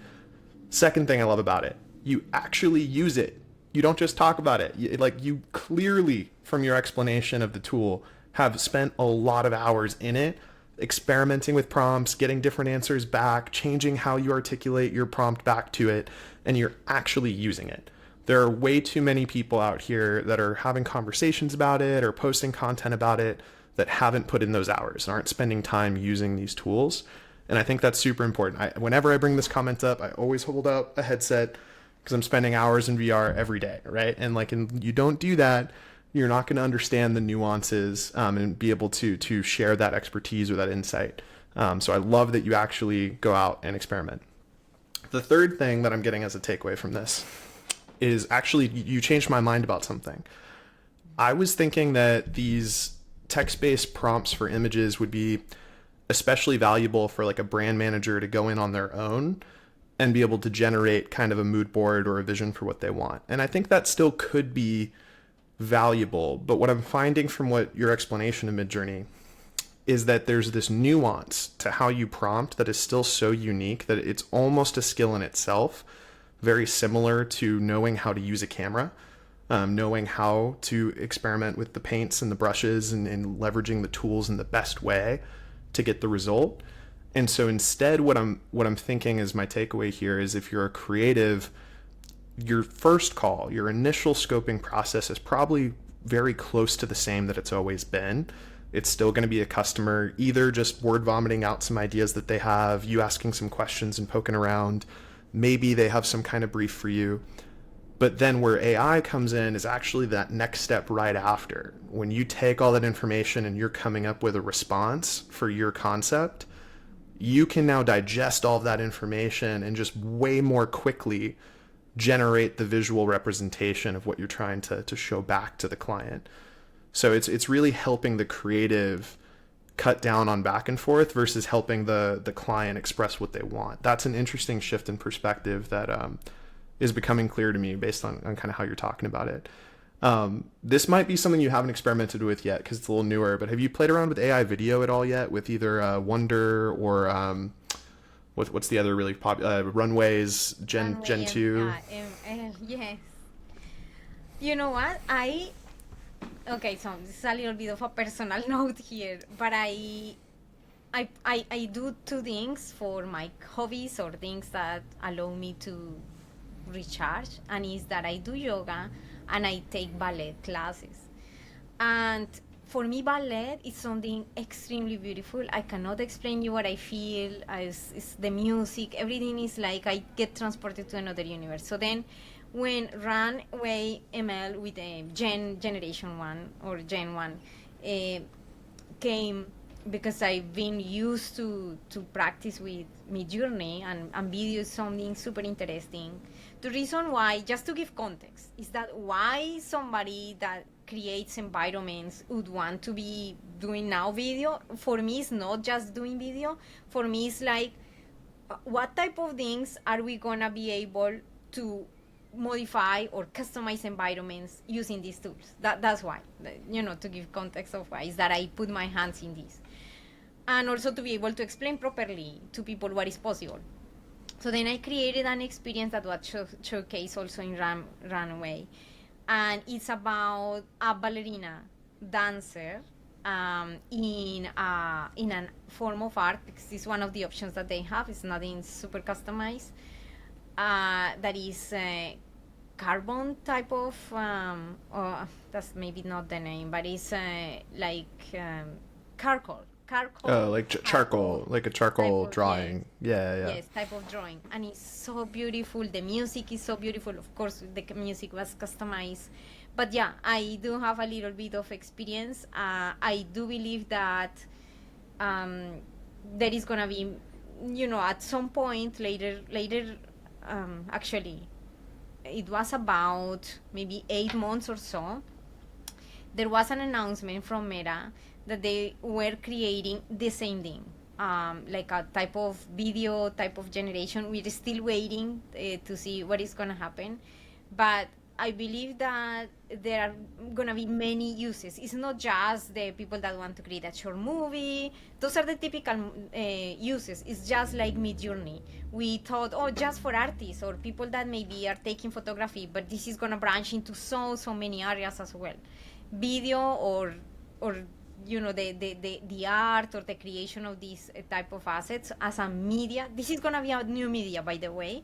Second thing I love about it, you actually use it. You don't just talk about it. You clearly, from your explanation of the tool, have spent a lot of hours in it, experimenting with prompts, getting different answers back, changing how you articulate your prompt back to it, and you're actually using it. There are way too many people out here that are having conversations about it or posting content about it that haven't put in those hours and aren't spending time using these tools. And I think that's super important. Whenever I bring this comment up, I always hold up a headset because I'm spending hours in VR every day, right? And you don't do that, you're not going to understand the nuances and be able to share that expertise or that insight. So I love that you actually go out and experiment. The third thing that I'm getting as a takeaway from this is actually you changed my mind about something. I was thinking that these text-based prompts for images would be especially valuable for like a brand manager to go in on their own and be able to generate kind of a mood board or a vision for what they want. And I think that still could be valuable. But what I'm finding from what your explanation of Midjourney is that there's this nuance to how you prompt that is still so unique that it's almost a skill in itself, very similar to knowing how to use a camera, knowing how to experiment with the paints and the brushes and leveraging the tools in the best way to get the result. And so instead, what I'm thinking is my takeaway here is if you're a creative, your first call, your initial scoping process is probably very close to the same that it's always been. It's still going to be a customer either just word vomiting out some ideas that they have, you asking some questions and poking around. Maybe they have some kind of brief for you. But then where AI comes in is actually that next step right after. When you take all that information and you're coming up with a response for your concept, you can now digest all of that information and just way more quickly generate the visual representation of what you're trying to show back to the client. So it's really helping the creative cut down on back and forth versus helping the client express what they want. That's an interesting shift in perspective that is becoming clear to me based on kind of how you're talking about it. This might be something you haven't experimented with yet because it's a little newer, but have you played around with AI video at all yet with either Wonder or what's the other really popular Runways Gen 2? Yes. You know what? Okay, so this is a little bit of a personal note here, but I do two things for my hobbies or things that allow me to recharge, and is that I do yoga and I take ballet classes. And for me, ballet is something extremely beautiful. I cannot explain you what I feel. It's the music, everything is like I get transported to another universe. So then when Runway ML with Generation 1 or Gen 1 came, because I've been used to practice with Midjourney and video is something super interesting. The reason why, just to give context, is that why somebody that creates environments would want to be doing now video. For me, it's not just doing video. For me, it's like, what type of things are we gonna be able to modify or customize environments using these tools? That's why, to give context of why, is that I put my hands in this. And also to be able to explain properly to people what is possible. So then I created an experience that was showcased also in Runway. And it's about a ballerina dancer in a form of art, because it's one of the options that they have. It's nothing super customized. That is carbon type of, that's maybe not the name, but it's charcoal. Oh, like charcoal, like a charcoal drawing. Yes. Yeah. Yes, type of drawing. And it's so beautiful. The music is so beautiful. Of course, the music was customized. But yeah, I do have a little bit of experience. I do believe that there is going to be, at some point later, actually, it was about maybe 8 months or so, there was an announcement from Meta that they were creating the same thing, like a type of video, type of generation. We're still waiting to see what is going to happen. But I believe that there are going to be many uses. It's not just the people that want to create a short movie. Those are the typical uses. It's just like Midjourney. We thought, oh, just for artists or people that maybe are taking photography, but this is going to branch into so many areas as well. Video or the art or the creation of these type of assets as a media. This is going to be a new media, by the way.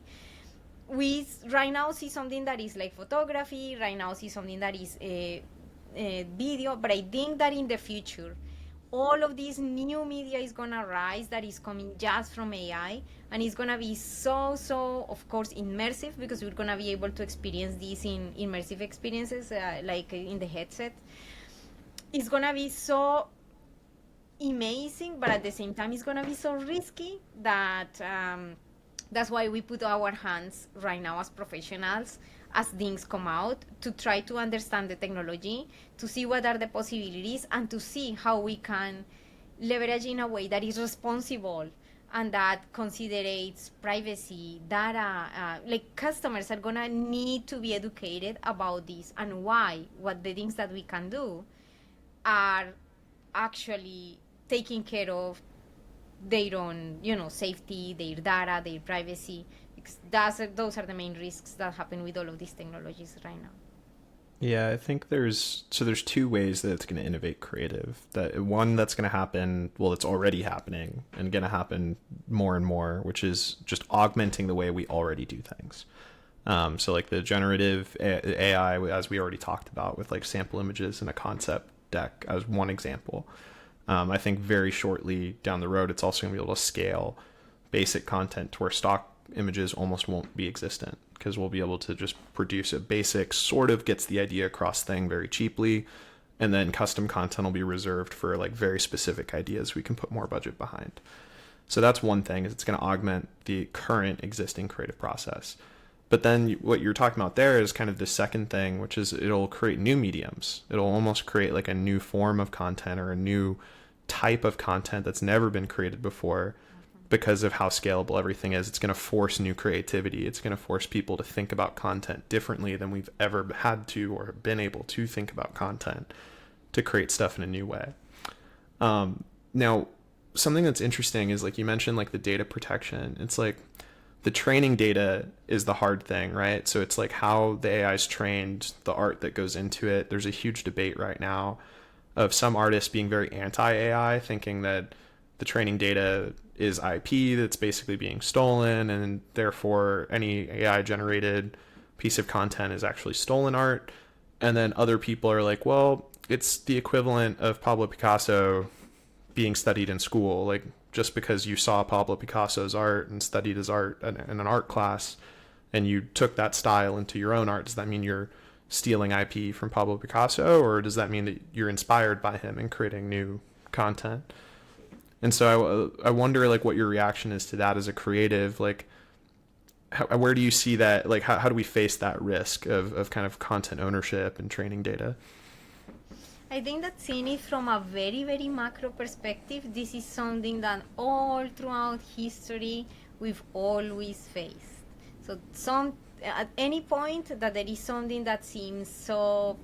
We right now see something that is like photography, right now see something that is video, but I think that in the future, all of this new media is gonna rise that is coming just from AI, and it's gonna be so of course immersive, because we're gonna be able to experience this in immersive experiences like in the headset. It's gonna be so amazing, but at the same time it's gonna be so risky that that's why we put our hands right now as professionals as things come out, to try to understand the technology, to see what are the possibilities, and to see how we can leverage in a way that is responsible and that considerates privacy, data. Like, customers are gonna need to be educated about this and why what the things that we can do are actually taking care of their own, safety, their data, their privacy. Those are the main risks that happen with all of these technologies right now. Yeah, I think there's two ways that it's going to innovate creative. That one that's going to happen, well, it's already happening and going to happen more and more, which is just augmenting the way we already do things. So like the generative AI, as we already talked about, with like sample images and a concept deck as one example. I think very shortly down the road, it's also going to be able to scale basic content to where stock images almost won't be existent, because we'll be able to just produce a basic, sort of gets the idea across thing very cheaply, and then custom content will be reserved for like very specific ideas we can put more budget behind. So that's one thing, is it's going to augment the current existing creative process. But then what you're talking about there is kind of the second thing, which is it'll create new mediums. It'll almost create like a new form of content or a new type of content that's never been created before, because of how scalable everything is. It's going to force new creativity. It's going to force people to think about content differently than we've ever had to or been able to think about content, to create stuff in a new way. Now, something that's interesting is, like you mentioned, like the data protection. It's like the training data is the hard thing, right? So it's like how the AI is trained, the art that goes into it. There's a huge debate right now of some artists being very anti-AI, thinking that the training data is IP that's basically being stolen, and therefore any AI generated piece of content is actually stolen art. And then other people are like, well, it's the equivalent of Pablo Picasso being studied in school. Like, just because you saw Pablo Picasso's art and studied his art in an art class, and you took that style into your own art, does that mean you're stealing IP from Pablo Picasso, or does that mean that you're inspired by him and creating new content? And so I wonder, like, what your reaction is to that as a creative. Like, where do you see that? Like, how do we face that risk of kind of content ownership and training data? I think that seeing it from a very, very macro perspective, this is something that all throughout history we've always faced. So at any point that there is something that seems so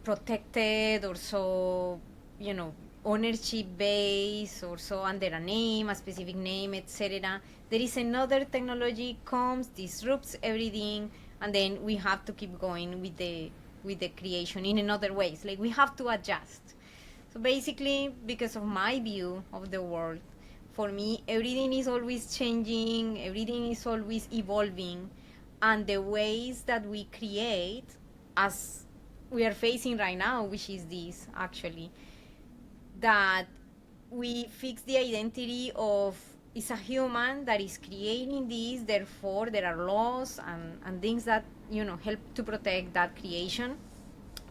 protected or so, ownership based, or so under a name, a specific name, etc., there is another technology comes, disrupts everything, and then we have to keep going with the creation in another ways. Like, we have to adjust. So basically, because of my view of the world, for me, everything is always changing, everything is always evolving, and the ways that we create, as we are facing right now, which is this actually, that we fix the identity of, it's a human that is creating this, therefore there are laws and things that help to protect that creation.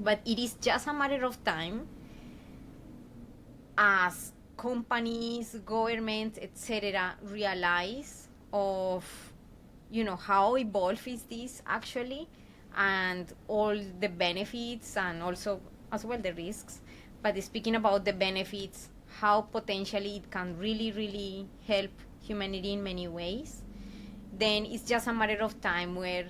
But it is just a matter of time as companies, governments, etc., realize of how evolved is this actually, and all the benefits, and also as well the risks. But speaking about the benefits, how potentially it can really, really help humanity in many ways. then it's just a matter of time where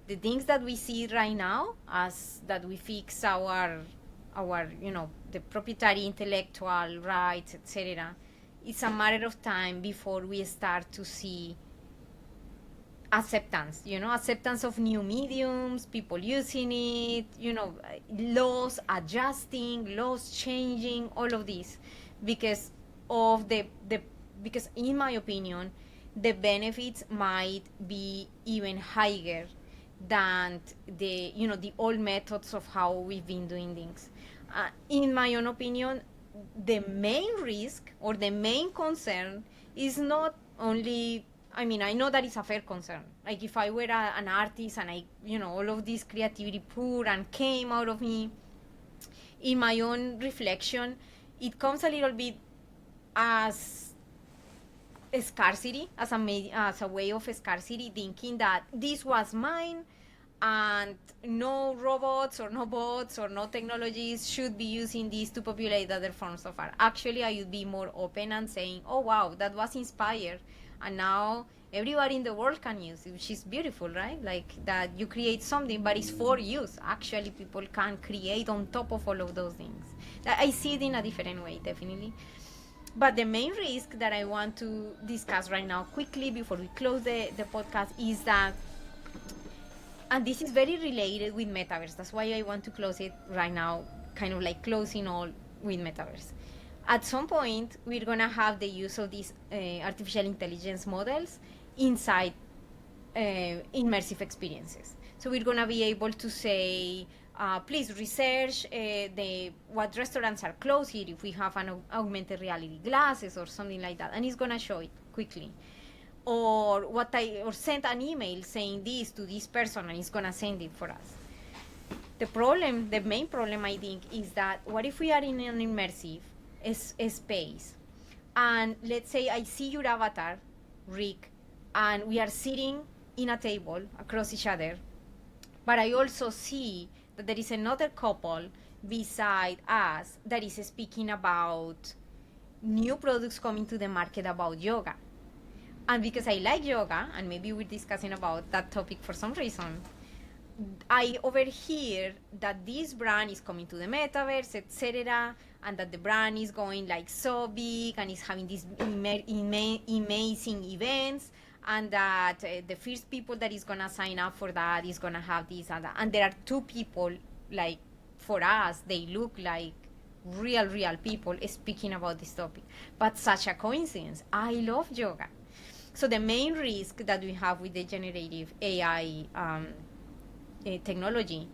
the things that we see right now, as that we fix our the proprietary intellectual rights, etc., it's a matter of time before we start to see acceptance of new mediums, people using it, laws adjusting, laws changing, all of this, because of because in my opinion, the benefits might be even higher than the old methods of how we've been doing things. In my own opinion, the main risk or the main concern is not only, I mean, I know that it's a fair concern. Like if I were an artist and all of this creativity poured and came out of me, in my own reflection, it comes a little bit as a scarcity, as a way of scarcity, thinking that this was mine and no robots or no bots or no technologies should be using this to populate other forms of art. Actually, I would be more open and saying, oh wow, that was inspired, and now everybody in the world can use it, which is beautiful, right? Like that you create something, but it's for use. Actually, people can create on top of all of those things. I see it in a different way, definitely. But the main risk that I want to discuss right now quickly before we close the podcast is that, and this is very related with Metaverse, that's why I want to close it right now, kind of like closing all with Metaverse. At some point, we're going to have the use of these artificial intelligence models inside immersive experiences. So we're going to be able to say, please research what restaurants are closed here if we have an augmented reality glasses or something like that, and it's going to show it quickly. Or send an email saying this to this person, and it's going to send it for us. The main problem, I think, is that what if we are in an immersive space, and let's say I see your avatar, Rick, and we are sitting in a table across each other, but I also see that there is another couple beside us that is speaking about new products coming to the market about yoga. And because I like yoga, and maybe we're discussing about that topic for some reason, I overhear that this brand is coming to the metaverse, etc., and that the brand is going like so big and is having these amazing events, and that the first people that is gonna sign up for that is gonna have this and that. And there are two people, like for us, they look like real people speaking about this topic. But such a coincidence. I love yoga. So the main risk that we have with the generative AI technology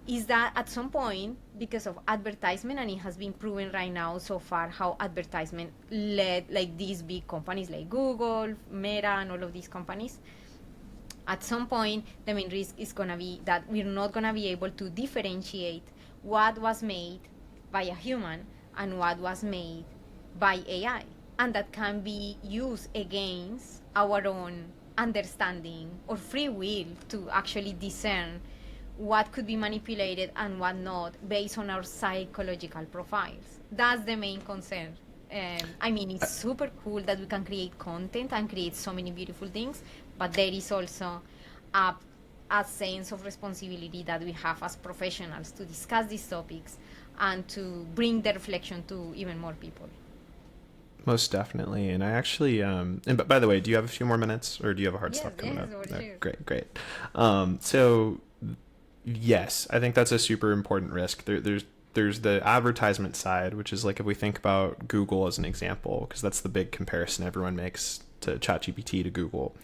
is that at some point, because of advertisement, and it has been proven right now so far how advertisement led like these big companies like Google, Meta, and all of these companies, at some point the main risk is going to be that we're not going to be able to differentiate what was made by a human and what was made by AI. And that can be used against our own understanding or free will to actually discern what could be manipulated and what not based on our psychological profiles. That's the main concern. I mean, it's super cool that we can create content and create so many beautiful things, but there is also a sense of responsibility that we have as professionals to discuss these topics and to bring the reflection to even more people. Most definitely. And I actually, and by the way, do you have a few more minutes, or do you have a hard stop coming up? Great. So yes, I think that's a super important risk. There's the advertisement side, which is like if we think about Google as an example, because that's the big comparison everyone makes to ChatGPT to Google,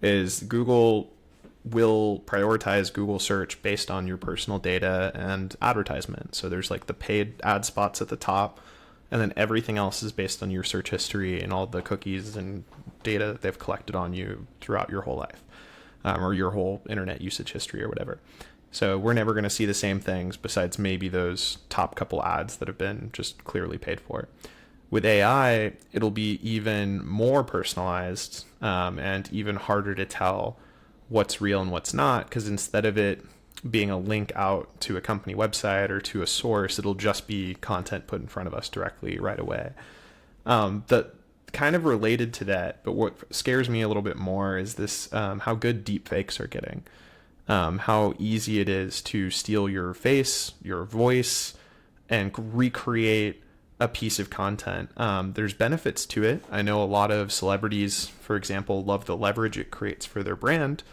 is Google will prioritize Google search based on your personal data and advertisement. So there's like the paid ad spots at the top, and then everything else is based on your search history and all the cookies and data that they've collected on you throughout your whole life, or your whole internet usage history or whatever. So we're never going to see the same things besides maybe those top couple ads that have been just clearly paid for. With AI, it'll be even more personalized, and even harder to tell what's real and what's not, because instead of it being a link out to a company website or to a source, it'll just be content put in front of us directly right away. The kind of related to that, but what scares me a little bit more is this, how good deepfakes are getting. How easy it is to steal your face, your voice, and recreate a piece of content. There's benefits to it. I know a lot of celebrities, for example, love the leverage it creates for their brand,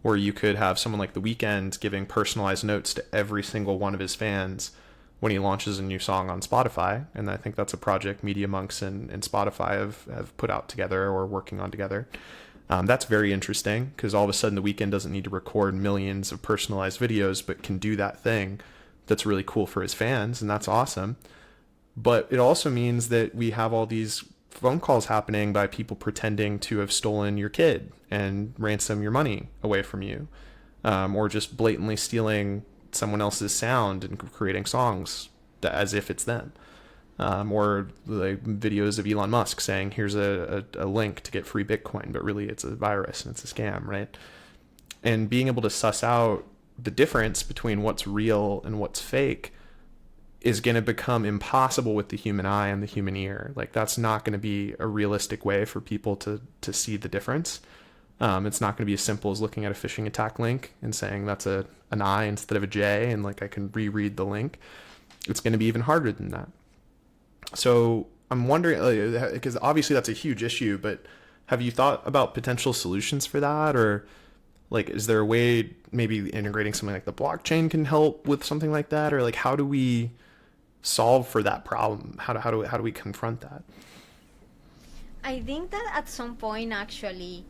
where you could have someone like The Weeknd giving personalized notes to every single one of his fans when he launches a new song on Spotify. And I think that's a project Media Monks and Spotify have put out together or working on together. That's very interesting because all of a sudden The Weeknd doesn't need to record millions of personalized videos, but can do that thing that's really cool for his fans, and that's awesome. But it also means that we have all these phone calls happening by people pretending to have stolen your kid and ransom your money away from you, or just blatantly stealing someone else's sound and creating songs as if it's them. Or like videos of Elon Musk saying, here's a link to get free Bitcoin, but really it's a virus and it's a scam, right? And being able to suss out the difference between what's real and what's fake is going to become impossible with the human eye and the human ear. Like, that's not going to be a realistic way for people to see the difference. It's not going to be as simple as looking at a phishing attack link and saying that's an I instead of a J, and like I can reread the link. It's going to be even harder than that. So I'm wondering, because obviously that's a huge issue, but have you thought about potential solutions for that? Or like, is there a way maybe integrating something like the blockchain can help with something like that? Or like, how do we solve for that problem? How do we confront that? I think that at some point, actually,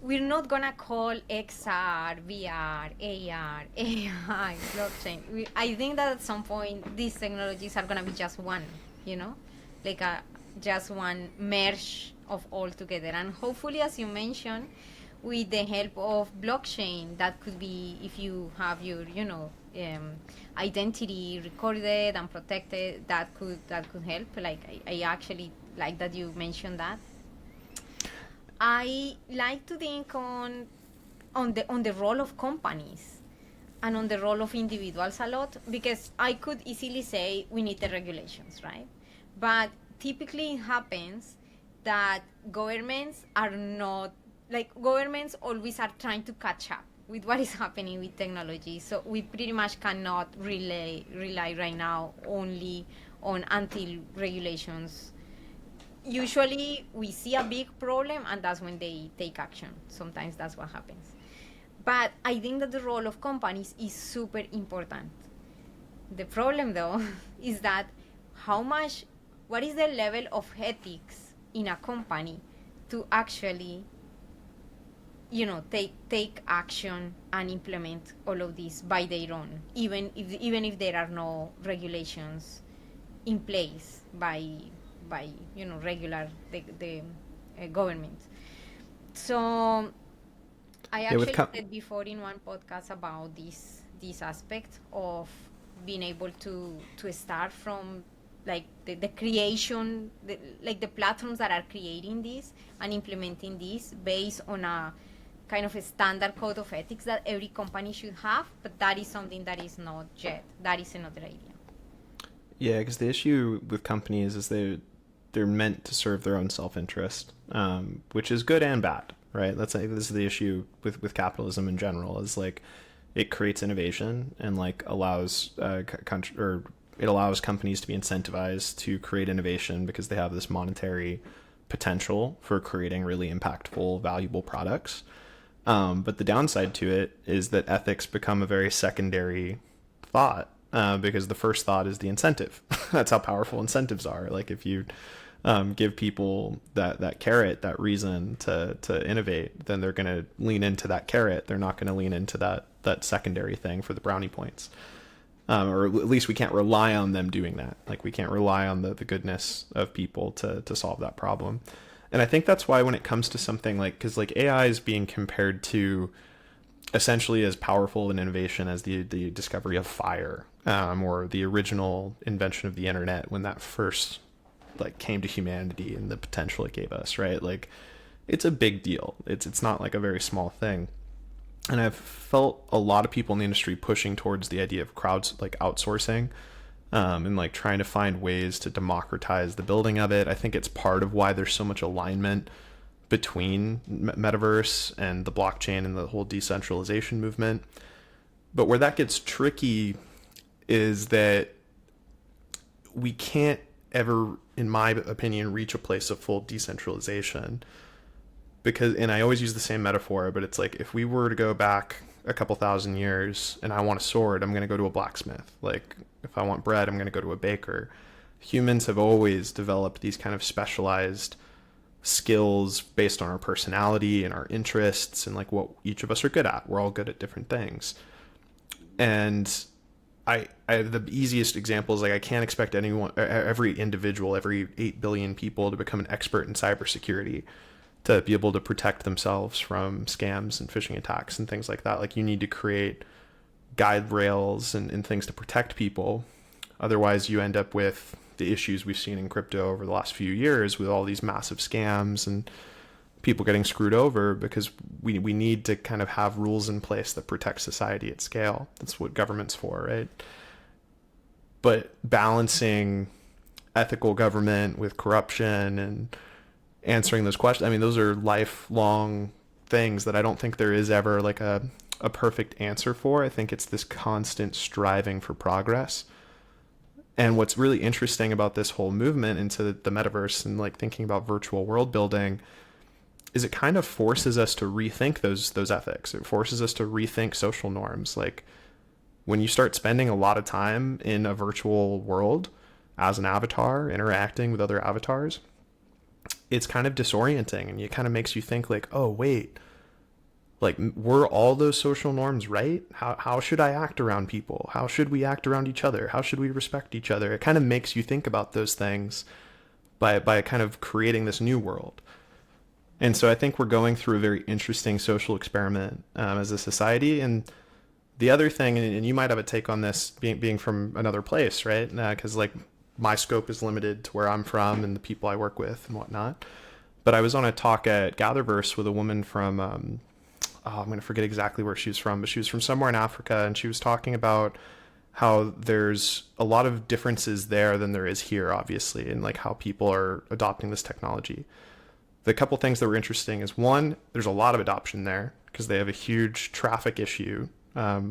we're not gonna call XR, VR, AR, AI, blockchain. I think that at some point these technologies are gonna be just one, like just one merge of all together. And hopefully, as you mentioned, with the help of blockchain, that could be if you have your, identity recorded and protected, that could help. Like I actually like that you mentioned that. I like to think on the role of companies and on the role of individuals a lot, because I could easily say we need the regulations, right? But typically it happens that governments always are trying to catch up with what is happening with technology. So we pretty much cannot rely right now only on until regulations. Usually we see a big problem and that's when they take action. Sometimes that's what happens. But I think that the role of companies is super important. The problem though is that what is the level of ethics in a company to actually take action and implement all of this by their own, even if there are no regulations in place by regular the government. So I actually said before in one podcast about this aspect of being able to start from like the creation, like the platforms that are creating this and implementing this based on a kind of a standard code of ethics that every company should have, but that is something that is not yet. That is another idea. Yeah, because the issue with companies is they're meant to serve their own self-interest, which is good and bad, right? This is the issue with capitalism in general, is like it creates innovation and like allows it allows companies to be incentivized to create innovation because they have this monetary potential for creating really impactful, valuable products. But the downside to it is that ethics become a very secondary thought, because the first thought is the incentive. That's how powerful incentives are. Like if you give people that carrot, that reason to innovate, then they're going to lean into that carrot. They're not going to lean into that secondary thing for the brownie points. Or at least we can't rely on them doing that. Like we can't rely on the goodness of people to solve that problem. And I think that's why when it comes to something like, because like AI is being compared to essentially as powerful an innovation as the discovery of fire, or the original invention of the internet when that first like came to humanity and the potential it gave us, right? Like it's a big deal. It's not like a very small thing. And I've felt a lot of people in the industry pushing towards the idea of outsourcing and like trying to find ways to democratize the building of it. I think it's part of why there's so much alignment between metaverse and the blockchain and the whole decentralization movement. But where that gets tricky is that we can't ever, in my opinion, reach a place of full decentralization. Because, and I always use the same metaphor, but it's like if we were to go back a couple thousand years and I want a sword, I'm going to go to a blacksmith. Like if I want bread, I'm going to go to a baker. Humans have always developed these kind of specialized skills based on our personality and our interests and like what each of us are good at. We're all good at different things. And I the easiest example is like I can't expect anyone, every individual, every 8 billion people to become an expert in cybersecurity to be able to protect themselves from scams and phishing attacks and things like that. Like you need to create guide rails and things to protect people. Otherwise you end up with the issues we've seen in crypto over the last few years with all these massive scams and people getting screwed over because we need to kind of have rules in place that protect society at scale. That's what government's for, right? But balancing ethical government with corruption and answering those questions, I mean, those are lifelong things that I don't think there is ever like a perfect answer for. I think it's this constant striving for progress. And what's really interesting about this whole movement into the metaverse and like thinking about virtual world building is it kind of forces us to rethink those ethics. It forces us to rethink social norms. Like when you start spending a lot of time in a virtual world as an avatar, interacting with other avatars, it's kind of disorienting and it kind of makes you think like, oh, wait, like were all those social norms right? How should I act around people? How should we act around each other? How should we respect each other? It kind of makes you think about those things by kind of creating this new world. And so I think we're going through a very interesting social experiment as a society. And the other thing, and you might have a take on this being from another place, right? Because like my scope is limited to where I'm from and the people I work with and whatnot. But I was on a talk at Gatherverse with a woman from, I'm going to forget exactly where she was from, but she was from somewhere in Africa. And she was talking about how there's a lot of differences there than there is here, obviously, and like how people are adopting this technology. The couple things that were interesting is one, there's a lot of adoption there because they have a huge traffic issue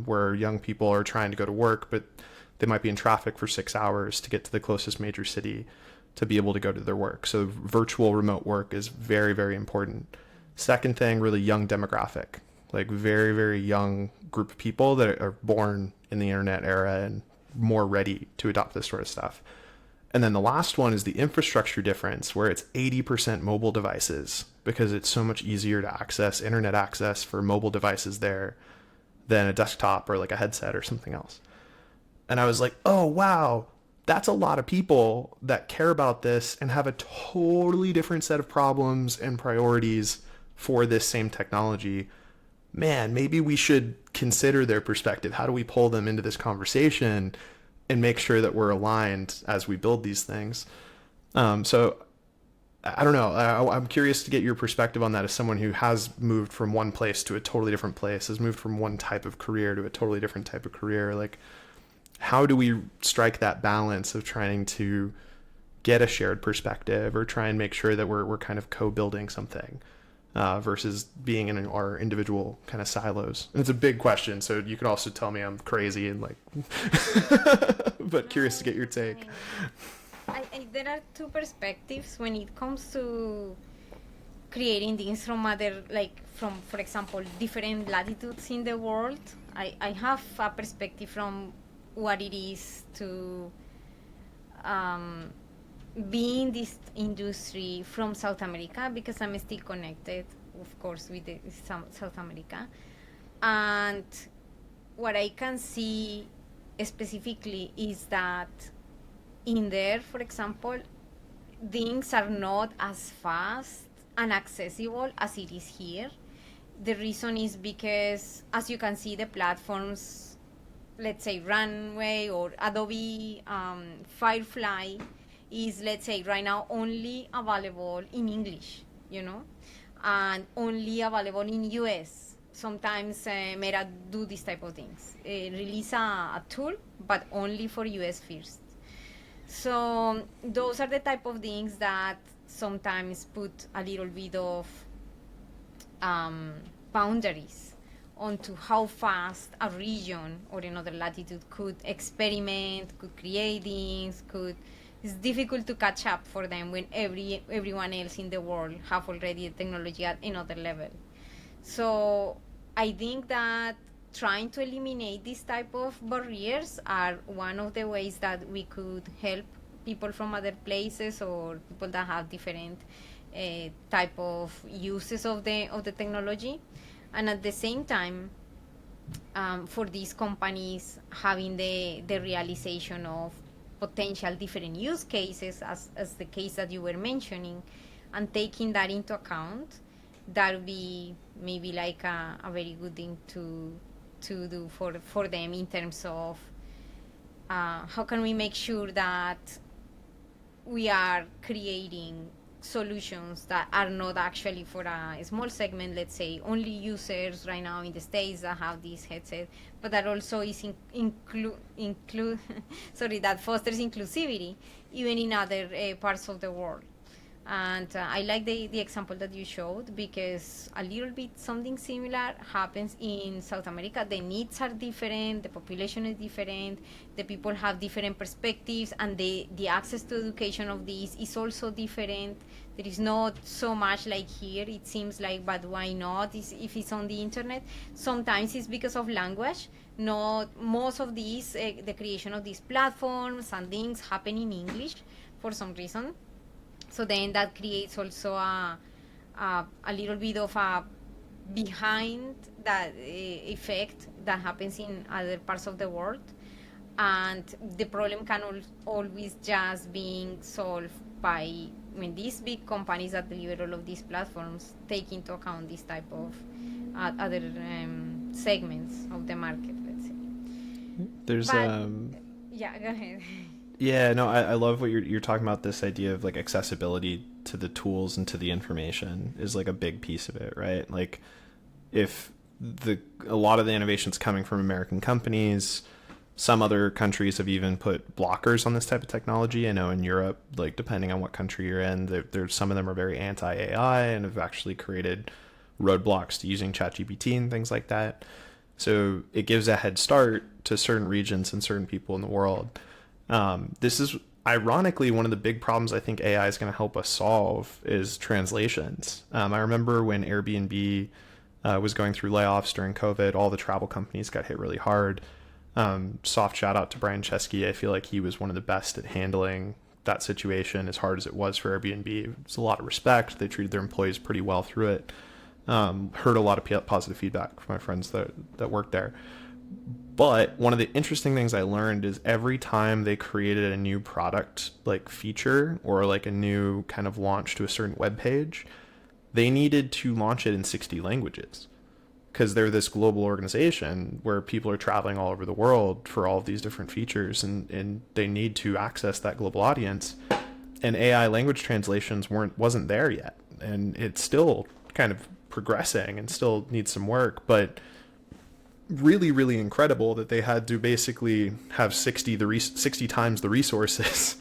where young people are trying to go to work, but they might be in traffic for 6 hours to get to the closest major city to be able to go to their work. So virtual remote work is very, very important. Second thing, really young demographic, like very, very young group of people that are born in the internet era and more ready to adopt this sort of stuff. And then the last one is the infrastructure difference where it's 80% mobile devices because it's so much easier to access internet access for mobile devices there than a desktop or like a headset or something else. And I was like, oh, wow, that's a lot of people that care about this and have a totally different set of problems and priorities for this same technology. Man, maybe we should consider their perspective. How do we pull them into this conversation and make sure that we're aligned as we build these things? So I don't know. I'm curious to get your perspective on that as someone who has moved from one place to a totally different place, has moved from one type of career to a totally different type of career. Like, how do we strike that balance of trying to get a shared perspective or try and make sure that we're kind of co-building something versus being in our individual kind of silos? And it's a big question, so you could also tell me I'm crazy and like, but curious to get your take. There are two perspectives when it comes to creating things from other, like from, for example, different latitudes in the world. I have a perspective from what it is to be in this industry from South America, because I'm still connected, of course, with South America. And what I can see specifically is that in there, for example, things are not as fast and accessible as it is here. The reason is because, as you can see, the platforms, let's say Runway or Adobe Firefly, is, let's say, right now only available in English, and only available in US. Sometimes Meta do this type of things. Release a tool, but only for US first. So those are the type of things that sometimes put a little bit of boundaries onto how fast a region or another latitude could experiment, could create things, could. It's difficult to catch up for them when everyone else in the world have already the technology at another level. So I think that trying to eliminate these type of barriers are one of the ways that we could help people from other places or people that have different type of uses of the technology, and at the same time, for these companies having the realization of potential different use cases, as the case that you were mentioning, and taking that into account, that would be maybe like a very good thing to do for them in terms of how can we make sure that we are creating solutions that are not actually for a small segment, let's say only users right now in the States that have this headset, but that also is sorry, that fosters inclusivity even in other parts of the world. And I like the example that you showed, because a little bit something similar happens in South America. The needs are different, the population is different, the people have different perspectives, and the access to education of these is also different. There is not so much like here, it seems like, but why not if it's on the internet? Sometimes it's because of language. Not most of these, the creation of these platforms and things happen in English for some reason. So then that creates also a little bit of a behind that effect that happens in other parts of the world, and the problem can always just being solved by when these big companies that deliver all of these platforms take into account this type of other segments of the market, let's say. There's But yeah, go ahead. Yeah, no, I love what you're talking about. This idea of like accessibility to the tools and to the information is like a big piece of it, right? Like if a lot of the innovations coming from American companies, some other countries have even put blockers on this type of technology. I know in Europe, like depending on what country you're in, there's some of them are very anti-AI and have actually created roadblocks to using ChatGPT and things like that. So it gives a head start to certain regions and certain people in the world. This is ironically one of the big problems I think AI is going to help us solve is translations. I remember when Airbnb was going through layoffs during COVID, all the travel companies got hit really hard. Soft shout out to Brian Chesky. I feel like he was one of the best at handling that situation, as hard as it was for Airbnb. It's a lot of respect. They treated their employees pretty well through it. Heard a lot of positive feedback from my friends that worked there. But one of the interesting things I learned is every time they created a new product like feature or like a new kind of launch to a certain web page, they needed to launch it in 60 languages because they're this global organization where people are traveling all over the world for all of these different features, and they need to access that global audience. And AI language translations wasn't there yet, and it's still kind of progressing and still needs some work, but really, really incredible that they had to basically have 60 times the resources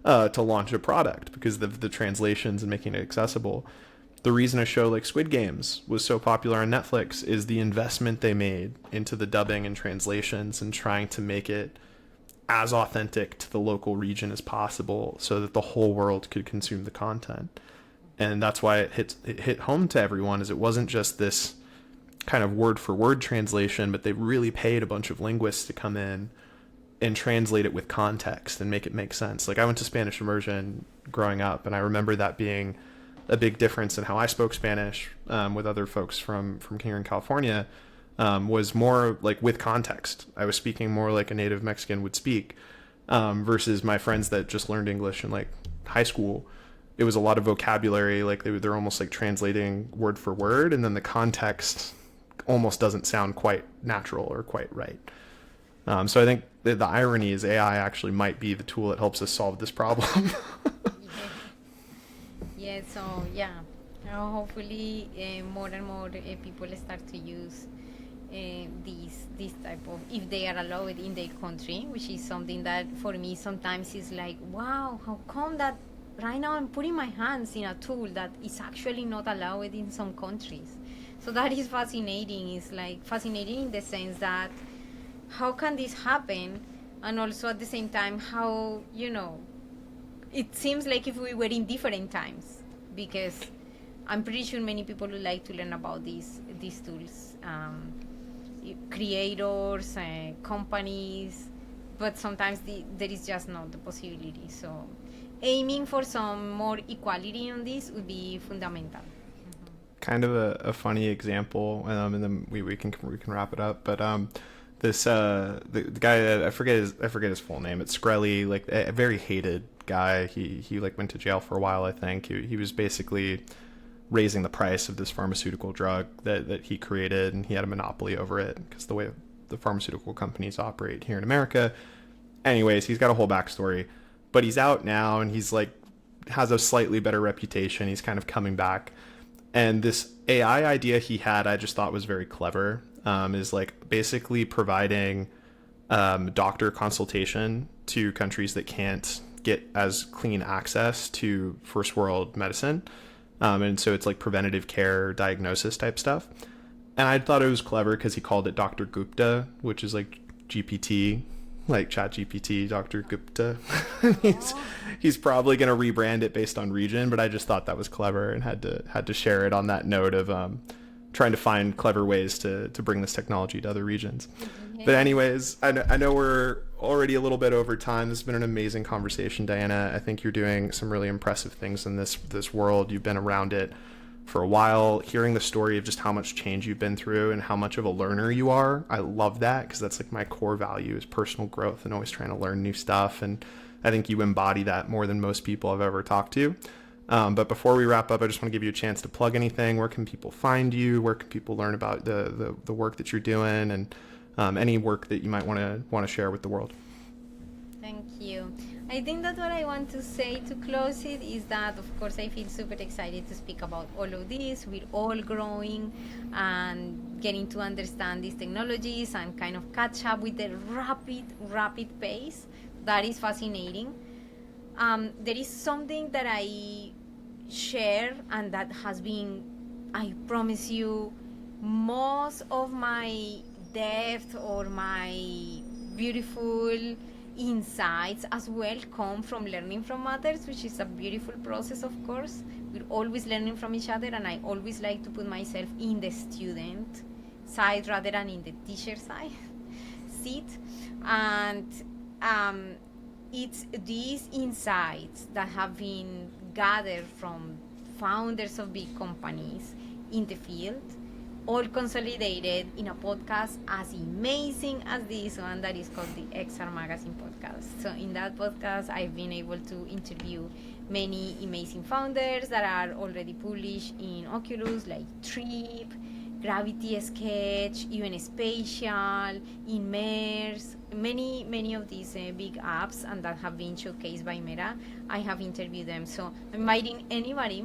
to launch a product because of the translations and making it accessible. The reason a show like Squid Games was so popular on Netflix is the investment they made into the dubbing and translations and trying to make it as authentic to the local region as possible so that the whole world could consume the content. And that's why it hit home to everyone, is it wasn't just this kind of word for word translation, but they really paid a bunch of linguists to come in and translate it with context and make it make sense. Like I went to Spanish immersion growing up, and I remember that being a big difference in how I spoke Spanish with other folks from here in California, was more like with context. I was speaking more like a native Mexican would speak, versus my friends that just learned English in like high school. It was a lot of vocabulary, like they're almost like translating word for word, and then the context almost doesn't sound quite natural or quite right. So I think the irony is AI actually might be the tool that helps us solve this problem. Yeah, so yeah, hopefully more and more people start to use this type of, if they are allowed in their country, which is something that for me sometimes is like, wow, how come that right now I'm putting my hands in a tool that is actually not allowed in some countries. So that is fascinating. It's like fascinating in the sense that how can this happen, and also at the same time how, it seems like if we were in different times, because I'm pretty sure many people would like to learn about these tools, creators, companies, but sometimes there is just not the possibility. So aiming for some more equality on this would be fundamental. Kind of a funny example, and then we can wrap it up. But this the guy that I forget his full name. It's Skrelly, like a very hated guy. He like went to jail for a while. I think he was basically raising the price of this pharmaceutical drug that he created, and he had a monopoly over it because the way the pharmaceutical companies operate here in America. Anyways, he's got a whole backstory, but he's out now, and he's like has a slightly better reputation. He's kind of coming back. And this AI idea he had, I just thought was very clever, is like basically providing doctor consultation to countries that can't get as clean access to first world medicine. And so it's like preventative care, diagnosis type stuff. And I thought it was clever because he called it Dr. Gupta, which is like GPT, like ChatGPT, Dr. Gupta. he's probably going to rebrand it based on region, but I just thought that was clever and had to share it on that note of trying to find clever ways to bring this technology to other regions. Mm-hmm. But anyways, I know we're already a little bit over time. This has been an amazing conversation, Diana. I think you're doing some really impressive things in this world. You've been around it for a while. Hearing the story of just how much change you've been through and how much of a learner you are, I love that, because that's like my core value is personal growth and always trying to learn new stuff. And I think you embody that more than most people I've ever talked to. But before we wrap up, I just want to give you a chance to plug anything. Where can people find you? Where can people learn about the work that you're doing, and any work that you might want to share with the world? Thank you. I think that what I want to say to close it is that, of course, I feel super excited to speak about all of this. We're all growing and getting to understand these technologies and kind of catch up with the rapid pace. That is fascinating. There is something that I share, and that has been, I promise you, most of my depth or my beautiful insights as well come from learning from others, which is a beautiful process. Of course, we're always learning from each other, and I always like to put myself in the student side rather than in the teacher side seat. And it's these insights that have been gathered from founders of big companies in the field, all consolidated in a podcast as amazing as this one that is called the XR Magazine podcast. So in that podcast, I've been able to interview many amazing founders that are already published in Oculus, like Trip, Gravity Sketch, even Spatial, in MERS, many of these big apps, and that have been showcased by Meta. I have interviewed them. So I'm inviting anybody,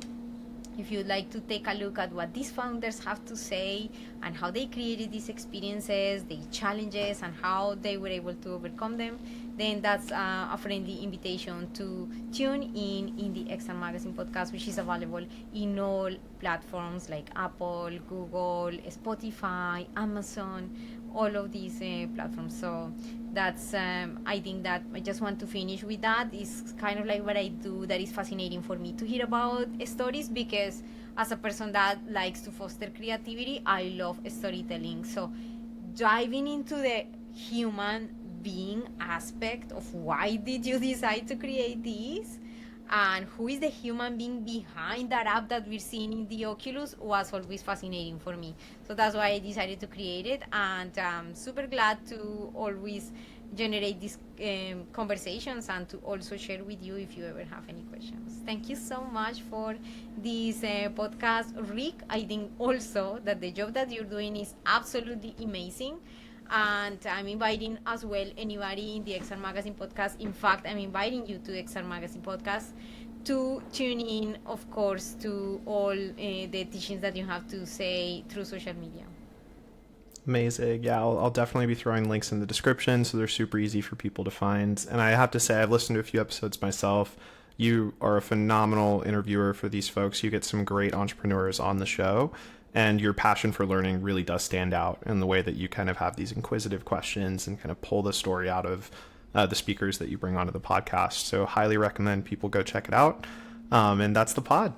if you'd like to take a look at what these founders have to say and how they created these experiences, the challenges, and how they were able to overcome them, then that's a friendly invitation to tune in the XR Magazine podcast, which is available in all platforms like Apple, Google, Spotify, Amazon, all of these platforms. So that's I think that I just want to finish with that. Is kind of like what I do that is fascinating for me to hear about stories, because as a person that likes to foster creativity, I love storytelling. So diving into the human being aspect of why did you decide to create this, and who is the human being behind that app that we're seeing in the Oculus, was always fascinating for me. So that's why I decided to create it, and I'm super glad to always generate these conversations and to also share with you if you ever have any questions. Thank you so much for this podcast, Rick. I think also that the job that you're doing is absolutely amazing. And I'm inviting as well anybody in the XR Magazine podcast. In fact, I'm inviting you to XR Magazine podcast to tune in, of course, to all the teachings that you have to say through social media. Amazing. Yeah, I'll definitely be throwing links in the description, so they're super easy for people to find. And I have to say, I've listened to a few episodes myself. You are a phenomenal interviewer for these folks. You get some great entrepreneurs on the show, and your passion for learning really does stand out in the way that you kind of have these inquisitive questions and kind of pull the story out of the speakers that you bring onto the podcast. So highly recommend people go check it out. And that's the pod.